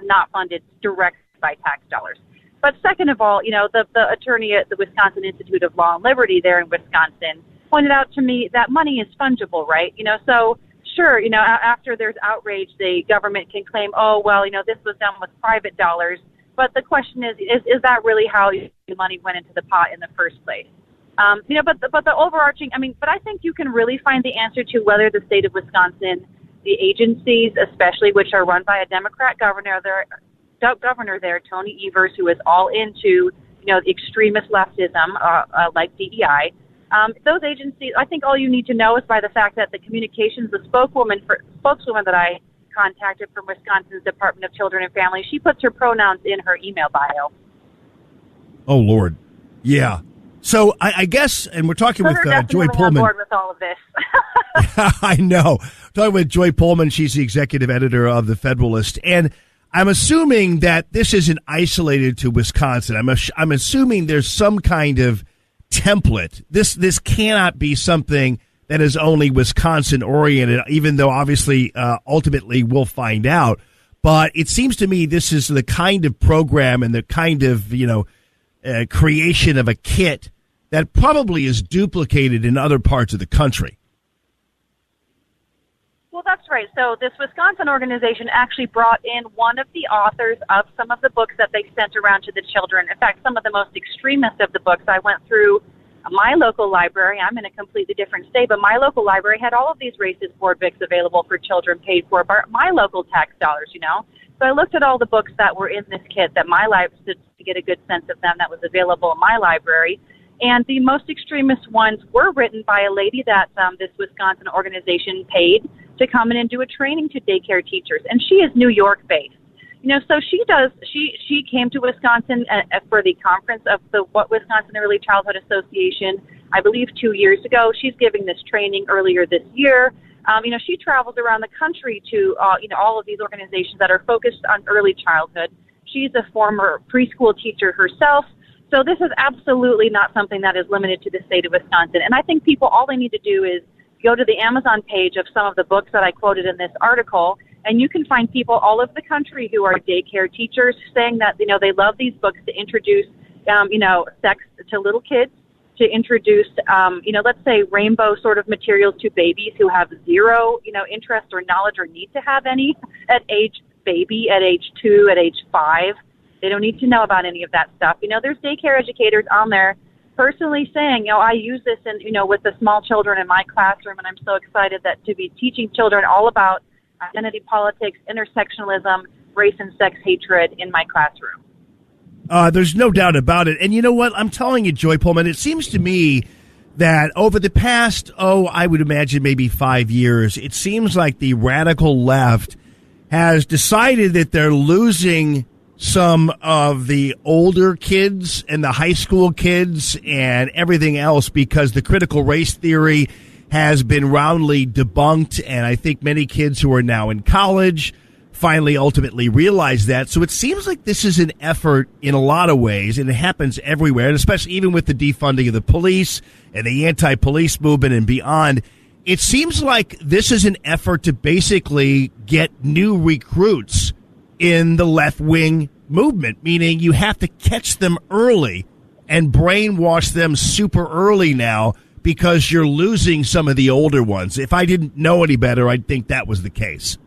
not funded directly by tax dollars. But second of all, the attorney at the Wisconsin Institute of Law and Liberty there in Wisconsin pointed out to me that money is fungible, right? So sure, after there's outrage, the government can claim, oh, well, this was done with private dollars. But the question is that really how the money went into the pot in the first place? But the overarching, but I think you can really find the answer to whether the state of Wisconsin, the agencies, especially which are run by a Democrat governor there, Tony Evers, who is all into, the extremist leftism, like DEI. Those agencies, I think all you need to know is by the fact that the communications, the spokeswoman that I contacted from Wisconsin's Department of Children and Families. She puts her pronouns in her email bio. Oh, Lord. Yeah. So I guess, and we're talking with Joy Pullman. On board with all of this. I know. Talking with Joy Pullman. She's the executive editor of The Federalist. And I'm assuming that this isn't isolated to Wisconsin. I'm assuming there's some kind of template. This cannot be something that is only Wisconsin oriented, even though obviously ultimately we'll find out. But it seems to me this is the kind of program and the kind of, creation of a kit that probably is duplicated in other parts of the country. Well, that's right. So this Wisconsin organization actually brought in one of the authors of some of the books that they sent around to the children. In fact, some of the most extremist of the books. I went through my local library. I'm in a completely different state, but my local library had all of these racist board books available for children paid for by my local tax dollars, So I looked at all the books that were in this kit that my library, to get a good sense of them, that was available in my library. And the most extremist ones were written by a lady that this Wisconsin organization paid to come in and do a training to daycare teachers. And she is New York based. So she came to Wisconsin for the conference of the Wisconsin Early Childhood Association, I believe 2 years ago. She's giving this training earlier this year. She travels around the country to, all of these organizations that are focused on early childhood. She's a former preschool teacher herself. So this is absolutely not something that is limited to the state of Wisconsin. And I think people, all they need to do is go to the Amazon page of some of the books that I quoted in this article, and you can find people all over the country who are daycare teachers saying that, they love these books to introduce, sex to little kids, to introduce, let's say rainbow sort of materials to babies who have zero, interest or knowledge or need to have any at age 2, at age 5. They don't need to know about any of that stuff. There's daycare educators on there personally saying, I use this with the small children in my classroom, and I'm so excited that to be teaching children all about identity politics, intersectionalism, race and sex hatred in my classroom. There's no doubt about it. And you know what? I'm telling you, Joy Pullman, it seems to me that over the past, I would imagine maybe 5 years, it seems like the radical left has decided that they're losing some of the older kids and the high school kids and everything else because the critical race theory has been roundly debunked. And I think many kids who are now in college finally ultimately realize that. So it seems like this is an effort in a lot of ways, and it happens everywhere, and especially even with the defunding of the police and the anti-police movement and beyond. It seems like this is an effort to basically get new recruits in the left-wing movement, meaning you have to catch them early and brainwash them super early now because you're losing some of the older ones. If I didn't know any better, I'd think that was the case.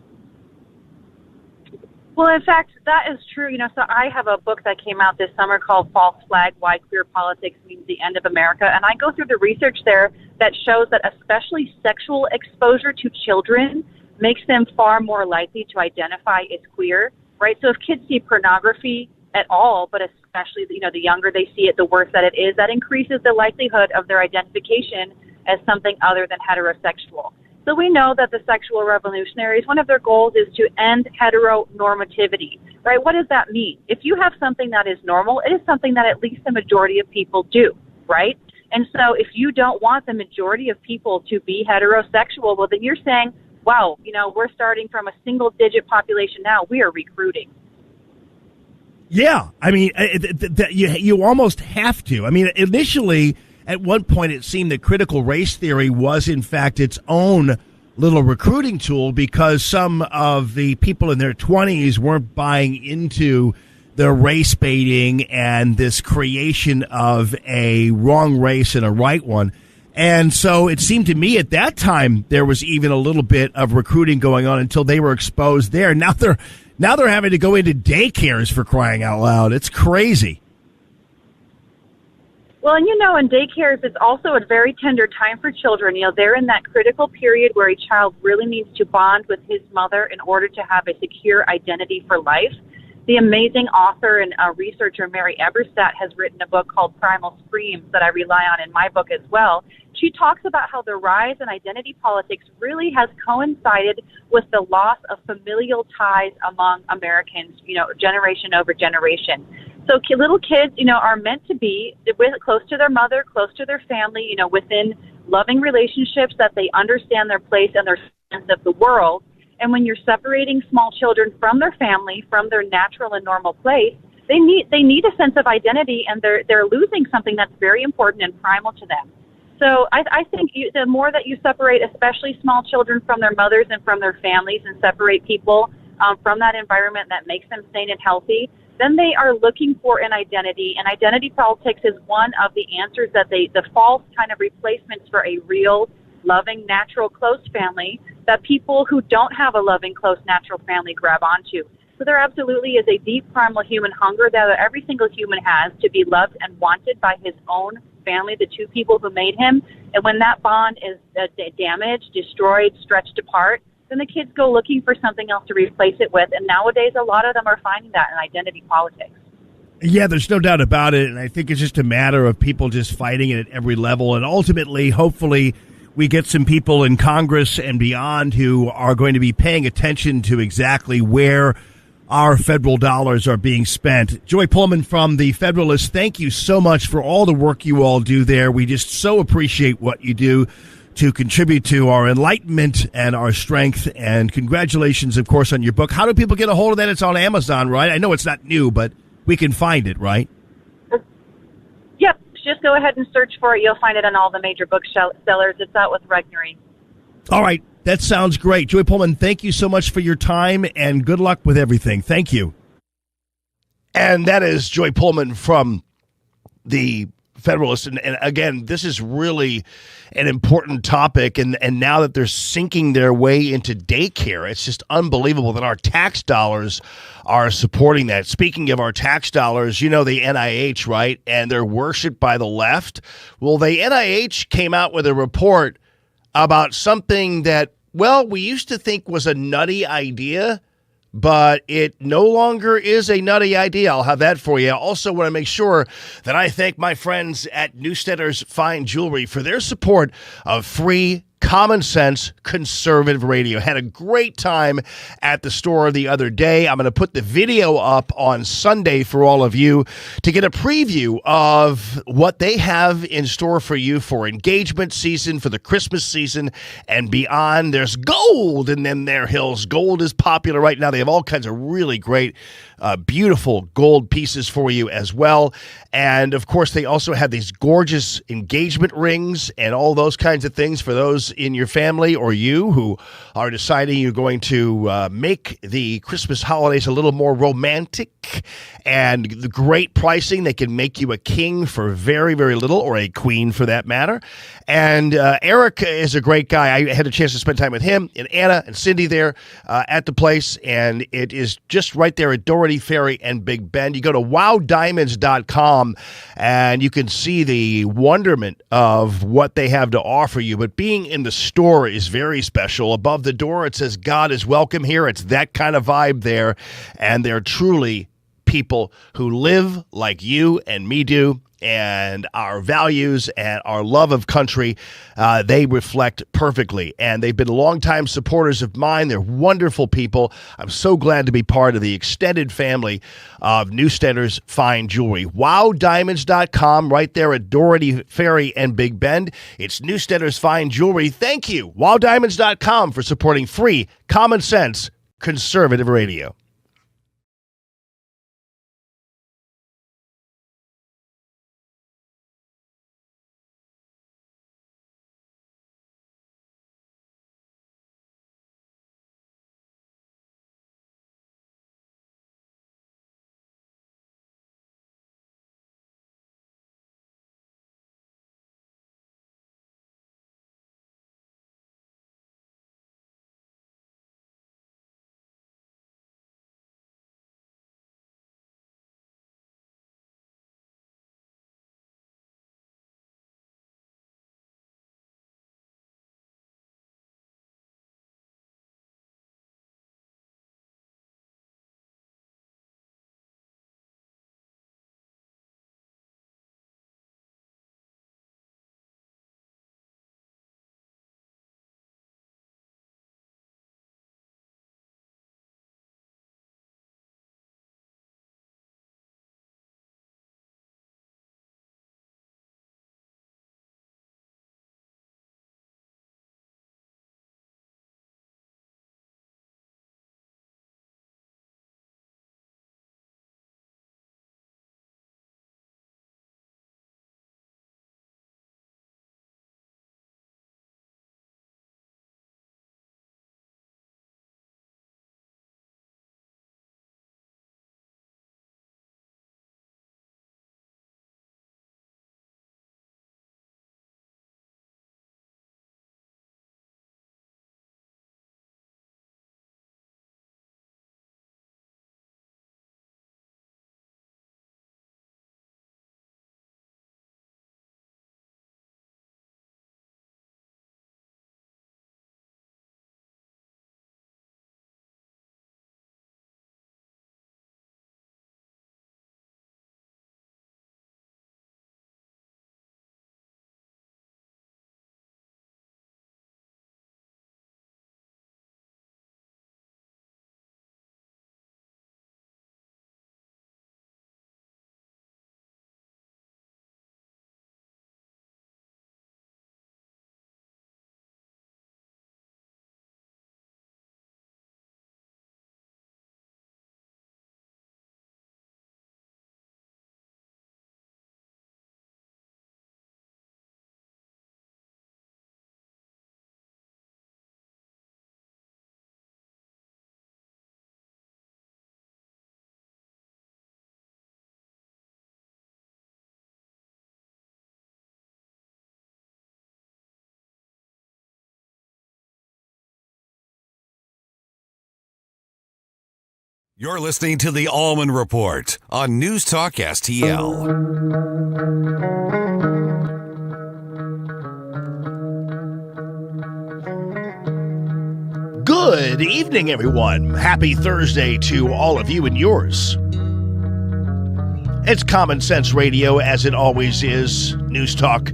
Well, in fact, that is true. So I have a book that came out this summer called False Flag, Why Queer Politics Means the End of America. And I go through the research there that shows that especially sexual exposure to children makes them far more likely to identify as queer, right? So if kids see pornography at all, but especially, the younger they see it, the worse that it is, that increases the likelihood of their identification as something other than heterosexual. So we know that the sexual revolutionaries, one of their goals is to end heteronormativity, right? What does that mean? If you have something that is normal, it is something that at least the majority of people do, right? And so if you don't want the majority of people to be heterosexual, well, then you're saying, wow, we're starting from a single-digit population now. We are recruiting. Yeah, I mean, you almost have to. I mean, initially, at one point, it seemed that critical race theory was, in fact, its own little recruiting tool because some of the people in their 20s weren't buying into the race baiting and this creation of a wrong race and a right one. And so it seemed to me at that time there was even a little bit of recruiting going on until they were exposed there. Now they're having to go into daycares, for crying out loud. It's crazy. Well, and in daycares, it's also a very tender time for children. They're in that critical period where a child really needs to bond with his mother in order to have a secure identity for life. The amazing author and researcher Mary Eberstadt has written a book called Primal Screams that I rely on in my book as well. she talks about how the rise in identity politics really has coincided with the loss of familial ties among Americans, generation over generation. So little kids, are meant to be close to their mother, close to their family, within loving relationships that they understand their place and their sense of the world. And when you're separating small children from their family, from their natural and normal place, they need a sense of identity, and they're losing something that's very important and primal to them. So I think the more that you separate, especially small children, from their mothers and from their families, and separate people from that environment that makes them sane and healthy, then they are looking for an identity. And identity politics is one of the answers that the false kind of replacements for a real, loving, natural, close family that people who don't have a loving, close, natural family grab onto. So there absolutely is a deep primal human hunger that every single human has to be loved and wanted by his own family, the two people who made him. And when that bond is damaged, destroyed, stretched apart, then the kids go looking for something else to replace it with. And nowadays, a lot of them are finding that in identity politics. Yeah, there's no doubt about it. And I think it's just a matter of people just fighting it at every level. And ultimately, hopefully, we get some people in Congress and beyond who are going to be paying attention to exactly where our federal dollars are being spent. Joy Pullman from The Federalist, thank you so much for all the work you all do there. We just so appreciate what you do to contribute to our enlightenment and our strength. And congratulations, of course, on your book. How do people get a hold of that? It's on Amazon, right? I know it's not new, but we can find it, right? Yep. Just go ahead and search for it. You'll find it on all the major booksellers. It's out with Regnery. All right. That sounds great. Joy Pullman, thank you so much for your time, and good luck with everything. Thank you. And that is Joy Pullman from The Federalist. And again, this is really an important topic. And now that they're sinking their way into daycare, it's just unbelievable that our tax dollars are supporting that. Speaking of our tax dollars, the NIH, right? And they're worshipped by the left. Well, the NIH came out with a report about something that, we used to think was a nutty idea, but it no longer is a nutty idea. I'll have that for you. I also want to make sure that I thank my friends at Newstetter's Fine Jewelry for their support of free, common sense, conservative radio. Had a great time at the store the other day. I'm going to put the video up on Sunday for all of you to get a preview of what they have in store for you for engagement season, for the Christmas season, and beyond. There's gold in them there hills. Gold is popular right now. They have all kinds of really great, beautiful gold pieces for you as well. And, of course, they also have these gorgeous engagement rings and all those kinds of things for those in your family or you who are deciding you're going to make the Christmas holidays a little more romantic. And the great pricing, they can make you a king for very, very little, or a queen for that matter. And Eric is a great guy. I had a chance to spend time with him and Anna and Cindy there at the place, and it is just right there at Doherty Ferry and Big Bend. You go to wowdiamonds.com and you can see the wonderment of what they have to offer you. But being in the store is very special. Above the door, it says God is welcome here. It's that kind of vibe there, and they're truly people who live like you and me do, and our values and our love of country, they reflect perfectly. And they've been longtime supporters of mine. They're wonderful people. I'm so glad to be part of the extended family of Newstetter's Fine Jewelry. WowDiamonds.com, right there at Doherty Ferry and Big Bend. It's Newstetter's Fine Jewelry. Thank you, WowDiamonds.com, for supporting free, common sense, conservative radio. You're listening to the Allman Report on News Talk STL. Good evening, everyone. Happy Thursday to all of you and yours. It's Common Sense Radio, as it always is. News Talk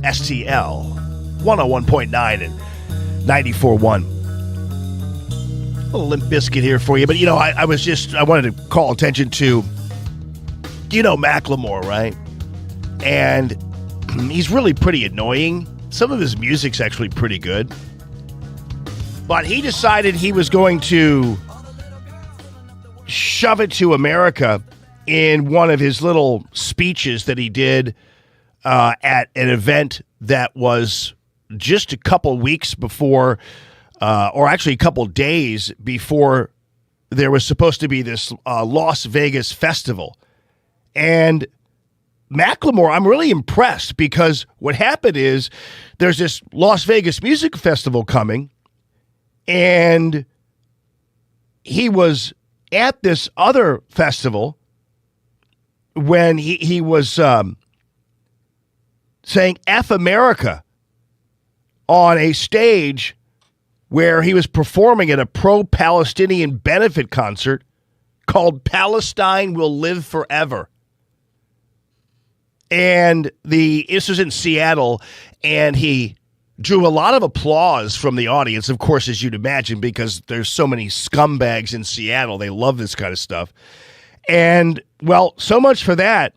STL 101.9 and 94.1. A little Limp Biscuit here for you, but I wanted to call attention to, Macklemore, right? And he's really pretty annoying. Some of his music's actually pretty good. But he decided he was going to shove it to America in one of his little speeches that he did at an event that was just a couple weeks before, or actually a couple days before there was supposed to be this Las Vegas festival. And Macklemore, I'm really impressed because what happened is there's this Las Vegas Music Festival coming, and he was at this other festival when he was saying F America on a stage where he was performing at a pro-Palestinian benefit concert called Palestine Will Live Forever. And this was in Seattle, and he drew a lot of applause from the audience, of course, as you'd imagine, because there's so many scumbags in Seattle. They love this kind of stuff. And, well, so much for that.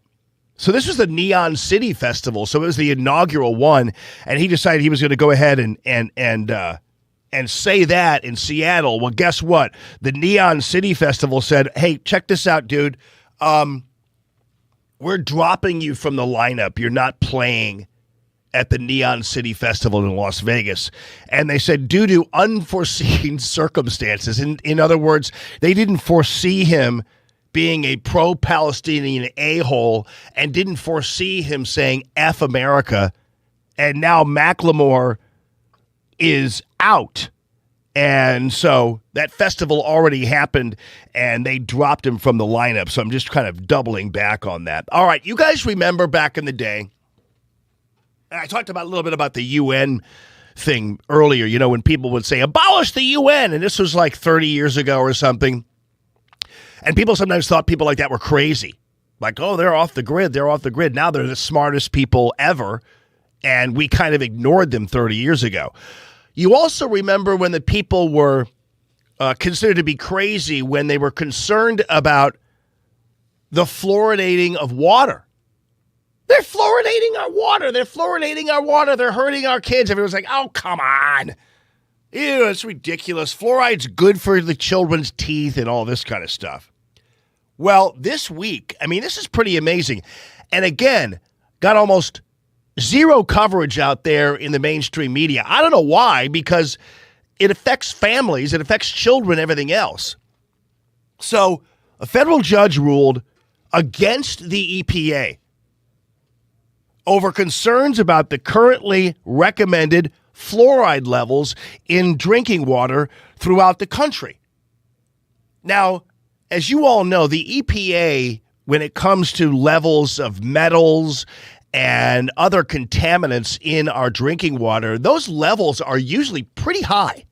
So this was the Neon City Festival, so it was the inaugural one, and he decided he was going to go ahead and say that in Seattle. Well, guess what? The Neon City Festival said, hey, check this out, dude. We're dropping you from the lineup. You're not playing at the Neon City Festival in Las Vegas. And they said, due to unforeseen circumstances. In other words, they didn't foresee him being a pro-Palestinian a-hole and didn't foresee him saying F America. And now Macklemore is out. And so that festival already happened, and they dropped him from the lineup. So I'm just kind of doubling back on that. All right, you guys remember back in the day, I talked about a little bit about the UN thing earlier, when people would say, abolish the UN, and this was like 30 years ago or something. And people sometimes thought people like that were crazy. Like, oh, they're off the grid. They're off the grid. Now they're the smartest people ever, and we kind of ignored them 30 years ago. You also remember when the people were considered to be crazy when they were concerned about the fluoridating of water. They're fluoridating our water. They're fluoridating our water. They're hurting our kids. Everyone's like, oh, come on. Ew, it's ridiculous. Fluoride's good for the children's teeth and all this kind of stuff. Well, this week, this is pretty amazing. And again, got almost zero coverage out there in the mainstream media. I don't know why, because it affects families, it affects children, everything else. So a federal judge ruled against the EPA over concerns about the currently recommended fluoride levels in drinking water throughout the country. Now, as you all know, the EPA, when it comes to levels of metals and other contaminants in our drinking water, those levels are usually pretty high.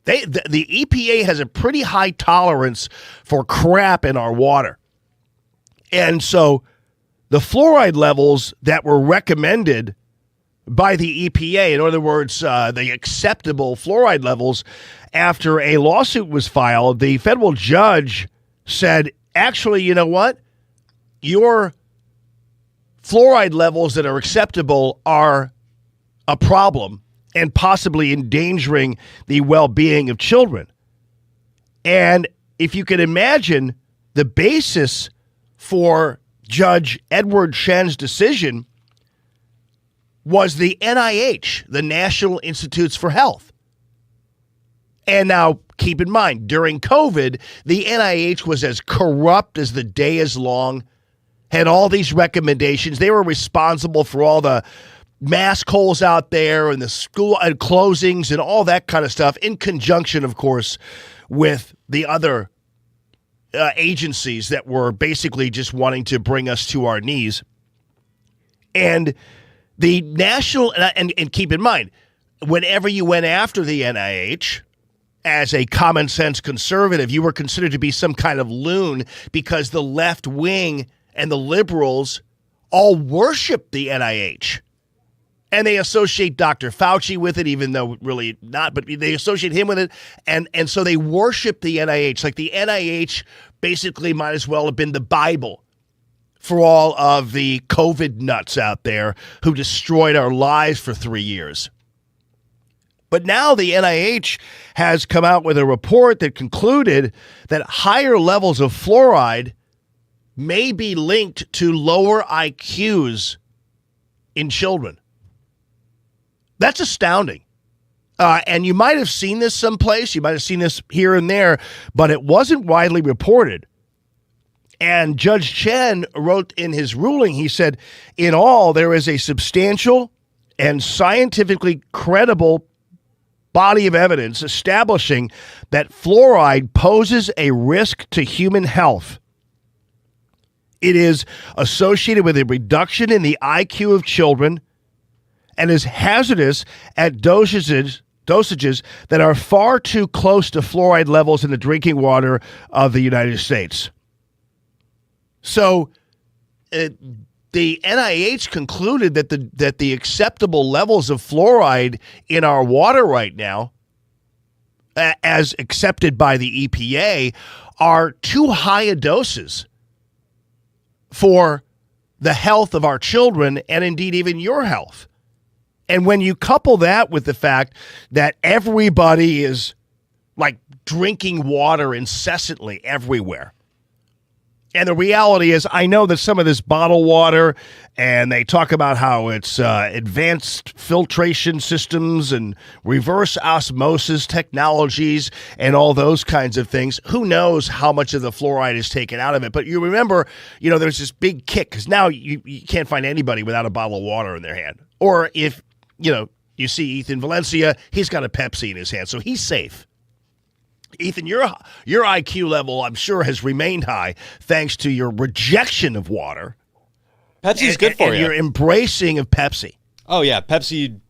The EPA has a pretty high tolerance for crap in our water. And so the fluoride levels that were recommended by the EPA, in other words, the acceptable fluoride levels, after a lawsuit was filed, the federal judge said, actually, you know what? Your fluoride levels that are acceptable are a problem and possibly endangering the well-being of children. And if you can imagine, the basis for Judge Edward Shen's decision was the NIH, the National Institutes for Health. And now, keep in mind, during COVID, the NIH was as corrupt as the day is long, had all these recommendations. They were responsible for all the mask holes out there and the school closings and all that kind of stuff, in conjunction, of course, with the other agencies that were basically just wanting to bring us to our knees. And the national, and keep in mind, whenever you went after the NIH as a common sense conservative, you were considered to be some kind of loon because the left wing and the liberals all worship the NIH. And they associate Dr. Fauci with it, even though really not, but they associate him with it. And so they worship the NIH. Like the NIH basically might as well have been the Bible for all of the COVID nuts out there who destroyed our lives for 3 years. But now the NIH has come out with a report that concluded that higher levels of fluoride may be linked to lower IQs in children. That's astounding. And you might have seen this someplace. You might have seen this here and there, but it wasn't widely reported. And Judge Chen wrote in his ruling, he said, in all, there is a substantial and scientifically credible body of evidence establishing that fluoride poses a risk to human health. It is associated with a reduction in the IQ of children and is hazardous at dosages that are far too close to fluoride levels in the drinking water of the United States. So the NIH concluded that the acceptable levels of fluoride in our water right now, as accepted by the EPA, are too high a doses for the health of our children and indeed even your health. And when you couple that with the fact that everybody is like drinking water incessantly everywhere, and the reality is, I know that some of this bottled water, and they talk about how it's advanced filtration systems and reverse osmosis technologies and all those kinds of things. Who knows how much of the fluoride is taken out of it? But you remember, there's this big kick because now you can't find anybody without a bottle of water in their hand. Or if, you see Ethan Valencia, he's got a Pepsi in his hand, so he's safe. Ethan, your IQ level, I'm sure, has remained high thanks to your rejection of water. Pepsi's good for and you. Your embracing of Pepsi. Oh, yeah. Pepsi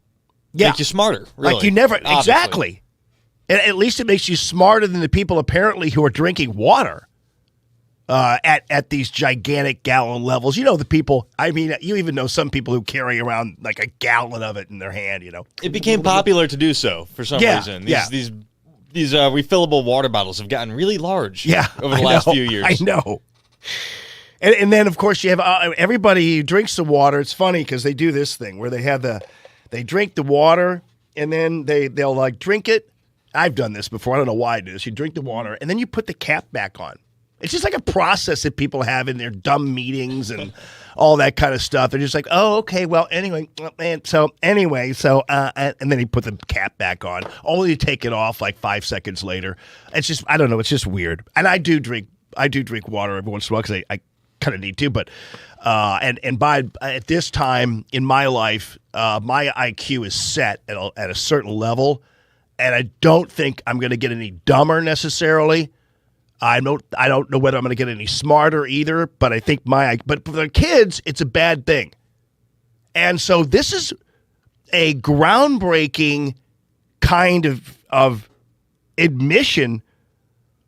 makes you smarter, really. Like you never, obviously. Exactly. And at least it makes you smarter than the people apparently who are drinking water at these gigantic gallon levels. The people, you even know some people who carry around like a gallon of it in their hand, It became popular to do so for some reason. These refillable water bottles have gotten really large over the last few years. I know. And then, of course, you have everybody who drinks the water. It's funny because they do this thing where they drink the water and then they'll like drink it. I've done this before. I don't know why I do this. You drink the water and then you put the cap back on. It's just like a process that people have in their dumb meetings and all that kind of stuff. They're just like, oh, okay, well, anyway, and then he put the cap back on, only to take it off like 5 seconds later. It's just, I don't know, it's just weird. And I do drink water every once in a while because I kind of need to, but at this time in my life, my IQ is set at a certain level, and I don't think I'm going to get any dumber necessarily. I don't know whether I'm going to get any smarter either, but I think but for the kids, it's a bad thing. And so this is a groundbreaking kind of admission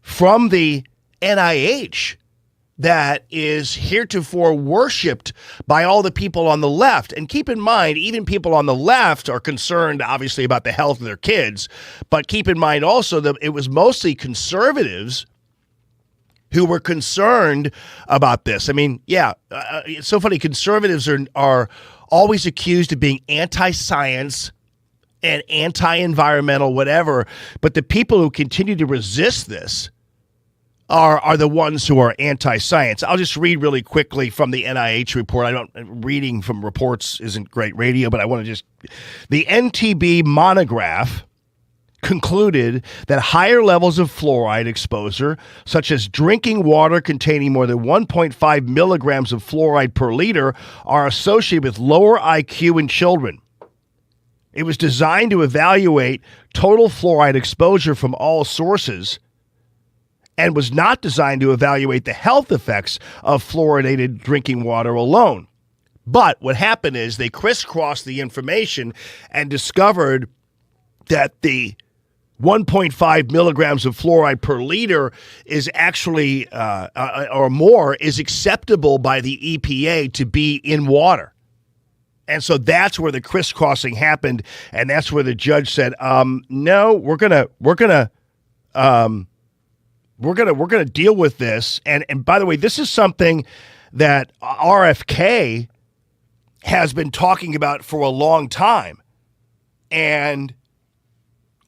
from the NIH that is heretofore worshipped by all the people on the left. And keep in mind, even people on the left are concerned, obviously, about the health of their kids. But keep in mind also that it was mostly conservatives who were concerned about this. It's so funny. Conservatives are always accused of being anti-science and anti-environmental, whatever. But the people who continue to resist this are the ones who are anti-science. I'll just read really quickly from the NIH report. Reading from reports isn't great radio, but I want to just... The NTB monograph concluded that higher levels of fluoride exposure, such as drinking water containing more than 1.5 milligrams of fluoride per liter, are associated with lower IQ in children. It was designed to evaluate total fluoride exposure from all sources and was not designed to evaluate the health effects of fluoridated drinking water alone. But what happened is they crisscrossed the information and discovered that the 1.5 milligrams of fluoride per liter is actually, or more, is acceptable by the EPA to be in water. And so that's where the crisscrossing happened, and that's where the judge said, "No, we're gonna deal with this." And by the way, this is something that RFK has been talking about for a long time, and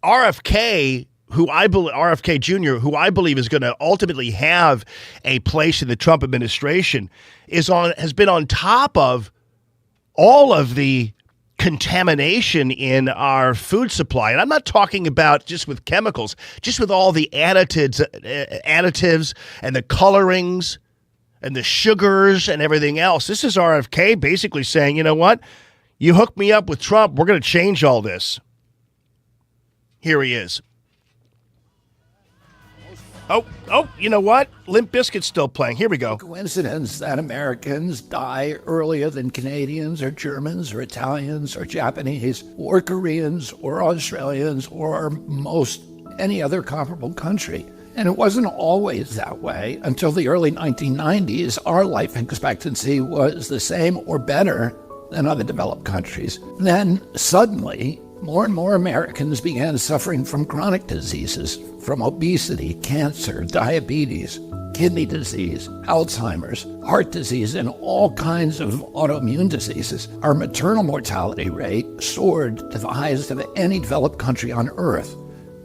RFK Jr., who I believe is going to ultimately have a place in the Trump administration, has been on top of all of the contamination in our food supply. And I'm not talking about just with chemicals, just with all the additives and the colorings and the sugars and everything else. This is RFK basically saying, you know what? You hook me up with Trump, we're going to change all this. Here he is. Oh, you know what? Limp Bizkit's still playing. Here we go. Coincidence that Americans die earlier than Canadians or Germans or Italians or Japanese or Koreans or Australians or most any other comparable country. And it wasn't always that way. Until the early 1990s, our life expectancy was the same or better than other developed countries. Then suddenly, more and more Americans began suffering from chronic diseases, from obesity, cancer, diabetes, kidney disease, Alzheimer's, heart disease, and all kinds of autoimmune diseases. Our maternal mortality rate soared to the highest of any developed country on Earth.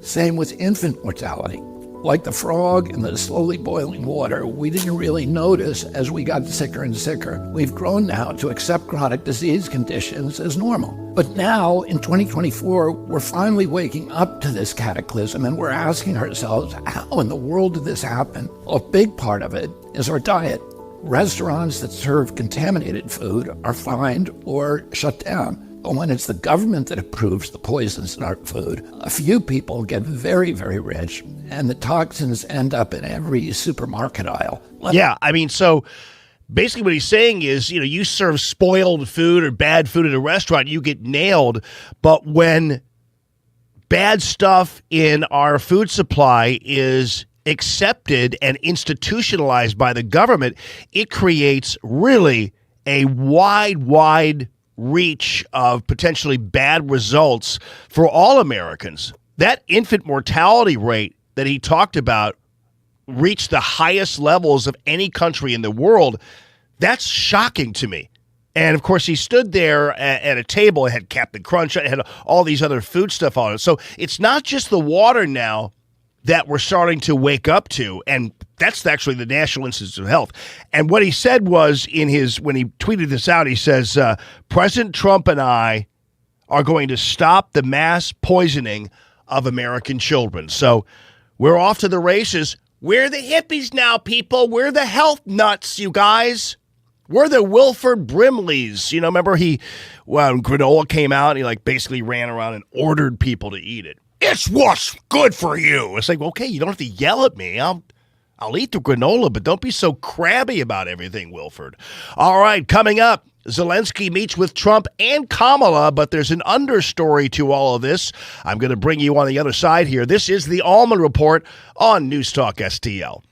Same with infant mortality. Like the frog in the slowly boiling water, we didn't really notice as we got sicker and sicker. We've grown now to accept chronic disease conditions as normal. But now, in 2024, we're finally waking up to this cataclysm, and we're asking ourselves, how in the world did this happen? A big part of it is our diet. Restaurants that serve contaminated food are fined or shut down. But when it's the government that approves the poisons in our food, a few people get very, very rich, and the toxins end up in every supermarket aisle. Yeah, I mean, so basically what he's saying is, you serve spoiled food or bad food at a restaurant, you get nailed. But when bad stuff in our food supply is accepted and institutionalized by the government, it creates really a wide reach of potentially bad results for all Americans. That infant mortality rate that he talked about reached the highest levels of any country in the world. That's shocking to me. And, of course, he stood there at a table. It had Captain Crunch. It had all these other food stuff on it. So it's not just the water now that we're starting to wake up to, and that's actually the National Institutes of Health. And what he said was when he tweeted this out, he says, President Trump and I are going to stop the mass poisoning of American children. So we're off to the races. We're the hippies now, people. We're the health nuts, you guys. We're the Wilford Brimleys. Remember when granola came out, and he basically ran around and ordered people to eat it. It's what's good for you. It's like, okay, you don't have to yell at me. I'll eat the granola, but don't be so crabby about everything, Wilford. All right, coming up, Zelensky meets with Trump and Kamala, but there's an understory to all of this. I'm going to bring you on the other side here. This is the Allman Report on News Talk STL.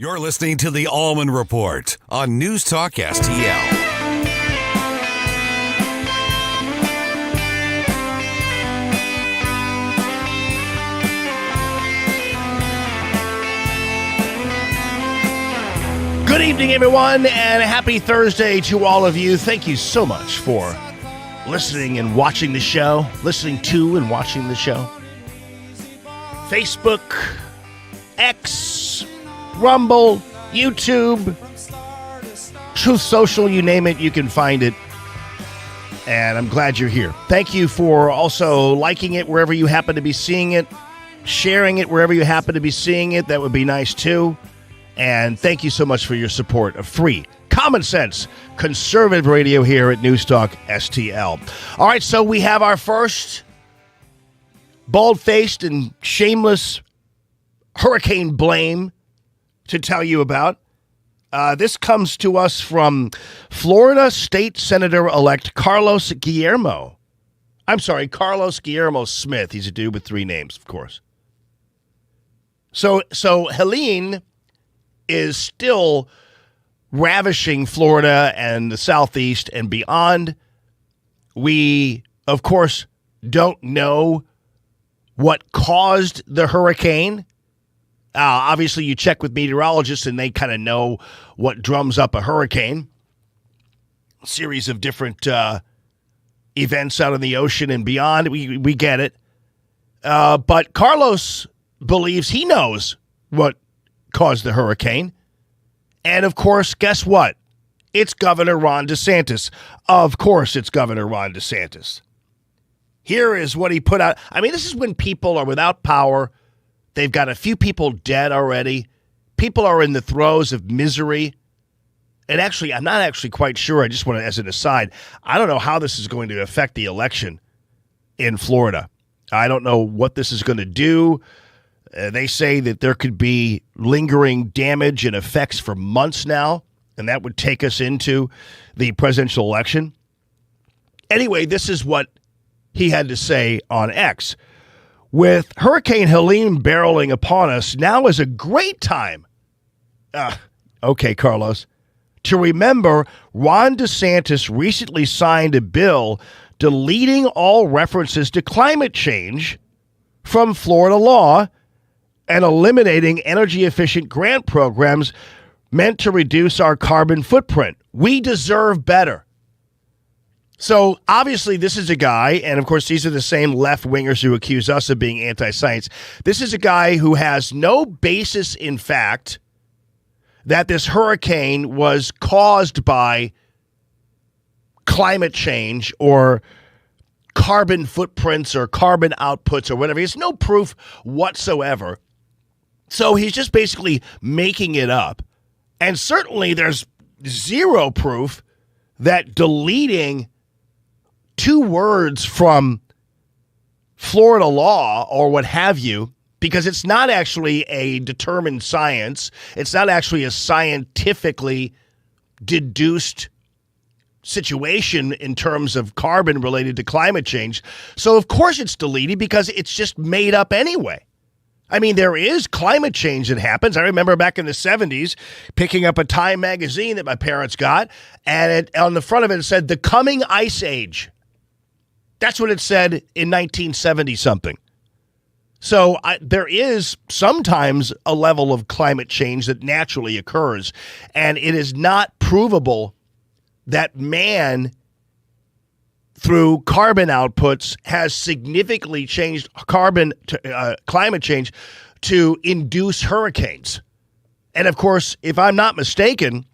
You're listening to the Allman Report on NewsTalkSTL. Good evening, everyone, and happy Thursday to all of you. Thank you so much for listening and watching the show, listening to and watching the show. Facebook, X, Rumble, YouTube, Truth Social, you name it, you can find it. And I'm glad you're here. Thank you for also liking it wherever you happen to be seeing it, sharing it wherever you happen to be seeing it. That would be nice, too. And thank you so much for your support of free, common sense, conservative radio here at Newstalk STL. All right, so we have our first bald-faced and shameless hurricane blame to tell you about. This comes to us from Florida State Senator-elect Carlos Guillermo. I'm sorry, Carlos Guillermo Smith. He's a dude with three names, of course. So Helene is still ravishing Florida and the Southeast and beyond. We, of course, don't know what caused the hurricane. Obviously, you check with meteorologists and they kind of know what drums up a hurricane. A series of different events out in the ocean and beyond. We get it. But Carlos believes he knows what caused the hurricane. And, of course, guess what? It's Governor Ron DeSantis. Of course it's Governor Ron DeSantis. Here is what he put out. I mean, this is when people are without power. They've got a few people dead already. People are in the throes of misery. And actually, I'm not actually quite sure. I just want to, as an aside, I don't know how this is going to affect the election in Florida. I don't know what this is going to do. They say that there could be lingering damage and effects for months now, and that would take us into the presidential election. Anyway, this is what he had to say on X. With Hurricane Helene barreling upon us, now is a great time. Okay, Carlos. To remember, Ron DeSantis recently signed a bill deleting all references to climate change from Florida law and eliminating energy-efficient grant programs meant to reduce our carbon footprint. We deserve better. So, obviously, this is a guy, and of course, these are the same left-wingers who accuse us of being anti-science. This is a guy who has no basis in fact that this hurricane was caused by climate change or carbon footprints or carbon outputs or whatever. He has no proof whatsoever. So he's just basically making it up. And certainly there's zero proof that deleting two words from Florida law or what have you, because it's not actually a determined science. It's not actually a scientifically deduced situation in terms of carbon related to climate change. So of course it's deleted because it's just made up anyway. I mean, there is climate change that happens. I remember back in the 70s picking up a Time magazine that my parents got, and on the front of it said, "The Coming Ice Age." That's what it said in 1970-something. So there is sometimes a level of climate change that naturally occurs, and it is not provable that man, through carbon outputs, has significantly changed climate change to induce hurricanes. And of course, if I'm not mistaken,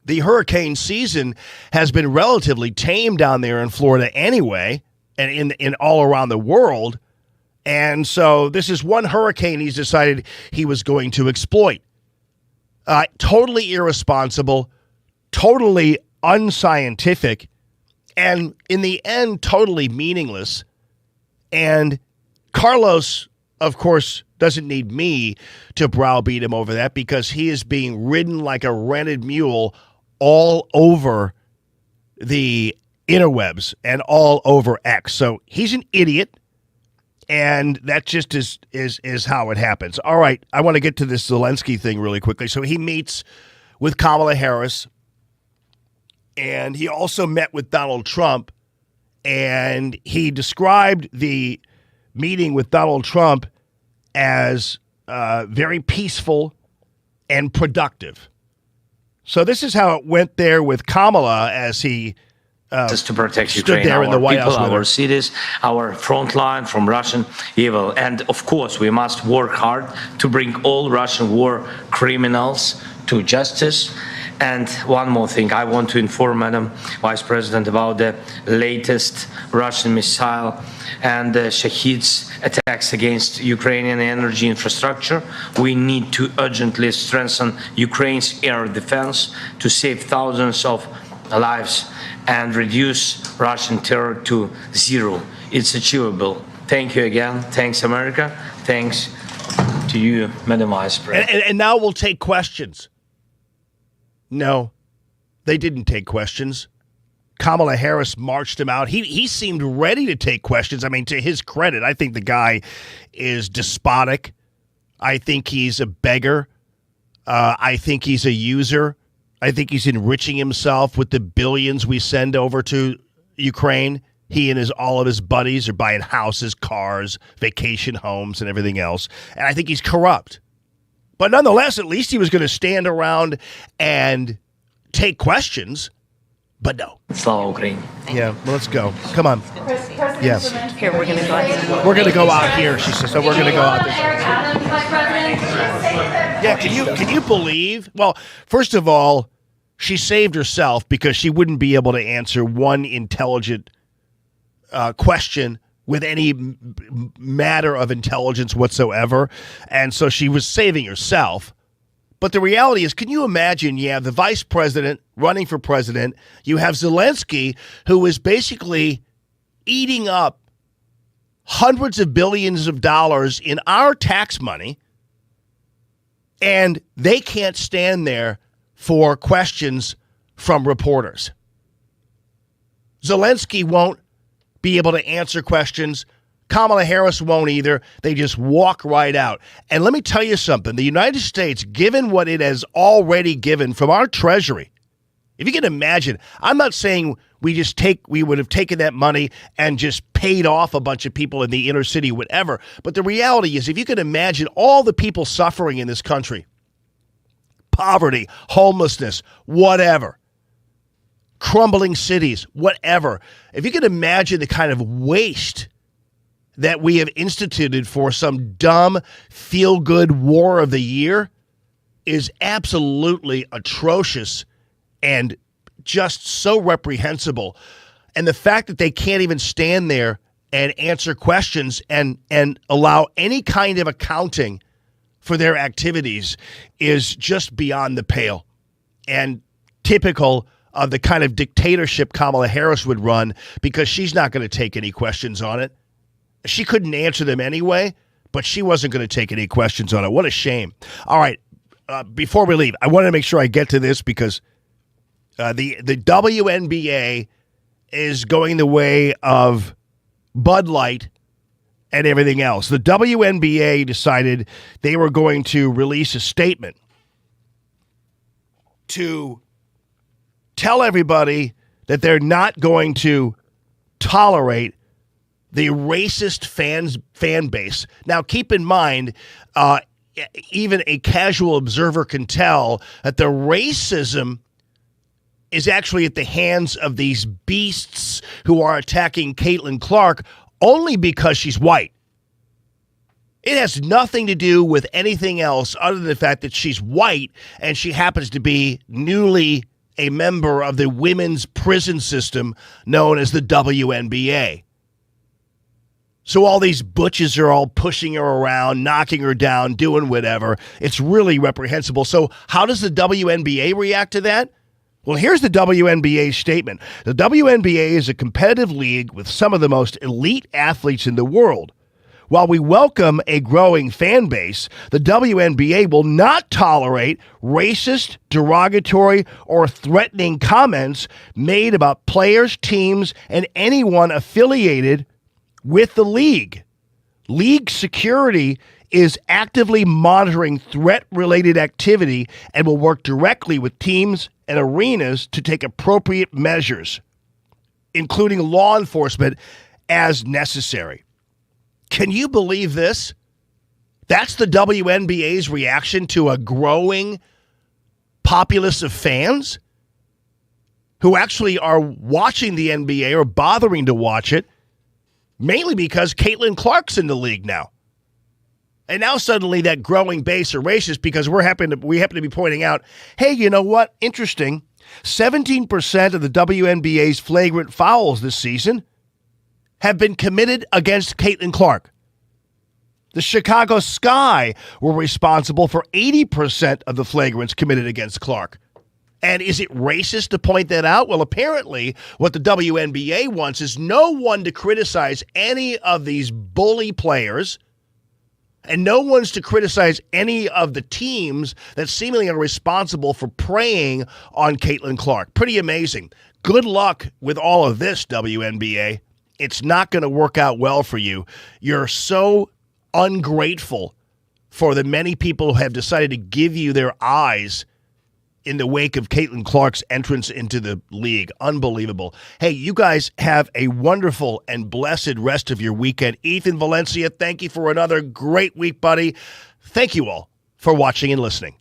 the hurricane season has been relatively tame down there in Florida anyway, and in all around the world. And so this is one hurricane he's decided he was going to exploit. Totally irresponsible, totally unscientific, and in the end, totally meaningless. And Carlos, of course, doesn't need me to browbeat him over that because he is being ridden like a rented mule all over the interwebs and all over X. So he's an idiot. And that just is how it happens. All right, I want to get to this Zelensky thing really quickly. So he meets with Kamala Harris, and he also met with Donald Trump, and he described the meeting with Donald Trump as very peaceful and productive. So this is how it went there with Kamala as he to protect stood Ukraine, there in the our White people, House with our her. cities, our front line from Russian evil. And of course, we must work hard to bring all Russian war criminals to justice. And one more thing, I want to inform Madam Vice President about the latest Russian missile and the Shahid's attacks against Ukrainian energy infrastructure. We need to urgently strengthen Ukraine's air defense to save thousands of lives and reduce Russian terror to zero. It's achievable. Thank you again. Thanks, America. Thanks to you, Madam Vice President. And now we'll take questions. No, they didn't take questions. Kamala Harris marched him out. He seemed ready to take questions. I mean, to his credit, I think the guy is despotic. I think he's a beggar. I think he's a user. I think he's enriching himself with the billions we send over to Ukraine. He and all of his buddies are buying houses, cars, vacation homes, and everything else. And I think he's corrupt. But nonetheless, at least he was going to stand around and take questions. But no. Slava Ukraine. Yeah, well, let's go. Come on. Yes. Here, we're going to go out. We're going to go out here, she says. So we're going to go out this. Yeah, can you believe? Well, first of all, she saved herself because she wouldn't be able to answer one intelligent question with any matter of intelligence whatsoever. And so she was saving herself. But the reality is, can you imagine, you have the vice president running for president, you have Zelensky, who is basically eating up hundreds of billions of dollars in our tax money, and they can't stand there for questions from reporters. Zelensky won't be able to answer questions. Kamala Harris won't either. They just walk right out. And let me tell you something. The United States, given what it has already given from our Treasury, if you can imagine, I'm not saying we would have taken that money and just paid off a bunch of people in the inner city, whatever. But the reality is, if you can imagine all the people suffering in this country, poverty, homelessness, whatever, crumbling cities, whatever. If you can imagine the kind of waste that we have instituted for some dumb feel-good war of the year is absolutely atrocious and just so reprehensible. And the fact that they can't even stand there and answer questions and allow any kind of accounting for their activities is just beyond the pale and typical of the kind of dictatorship Kamala Harris would run, because she's not going to take any questions on it. She couldn't answer them anyway, but she wasn't going to take any questions on it. What a shame. All right, before we leave, I wanted to make sure I get to this because the WNBA is going the way of Bud Light and everything else. The WNBA decided they were going to release a statement to tell everybody that they're not going to tolerate the racist fan base. Now, keep in mind, even a casual observer can tell that the racism is actually at the hands of these beasts who are attacking Caitlin Clark only because she's white. It has nothing to do with anything else other than the fact that she's white and she happens to be newly a member of the women's prison system known as the WNBA. So all these butches are all pushing her around, knocking her down, doing whatever. It's really reprehensible. So how does the WNBA react to that? Well, here's the WNBA statement. The WNBA is a competitive league with some of the most elite athletes in the world. While we welcome a growing fan base, the WNBA will not tolerate racist, derogatory, or threatening comments made about players, teams, and anyone affiliated with the league. League security is actively monitoring threat-related activity and will work directly with teams and arenas to take appropriate measures, including law enforcement as necessary. Can you believe this? That's the WNBA's reaction to a growing populace of fans who actually are watching the NBA or bothering to watch it, mainly because Caitlin Clark's in the league now. And now suddenly that growing base are racist because we happen to be pointing out, hey, you know what? Interesting. 17% of the WNBA's flagrant fouls this season have been committed against Caitlin Clark. The Chicago Sky were responsible for 80% of the flagrants committed against Clark. And is it racist to point that out? Well, apparently what the WNBA wants is no one to criticize any of these bully players, and no one's to criticize any of the teams that seemingly are responsible for preying on Caitlin Clark. Pretty amazing. Good luck with all of this, WNBA. It's not going to work out well for you. You're so ungrateful for the many people who have decided to give you their eyes in the wake of Caitlin Clark's entrance into the league. Unbelievable. Hey, you guys have a wonderful and blessed rest of your weekend. Ethan Valencia, thank you for another great week, buddy. Thank you all for watching and listening.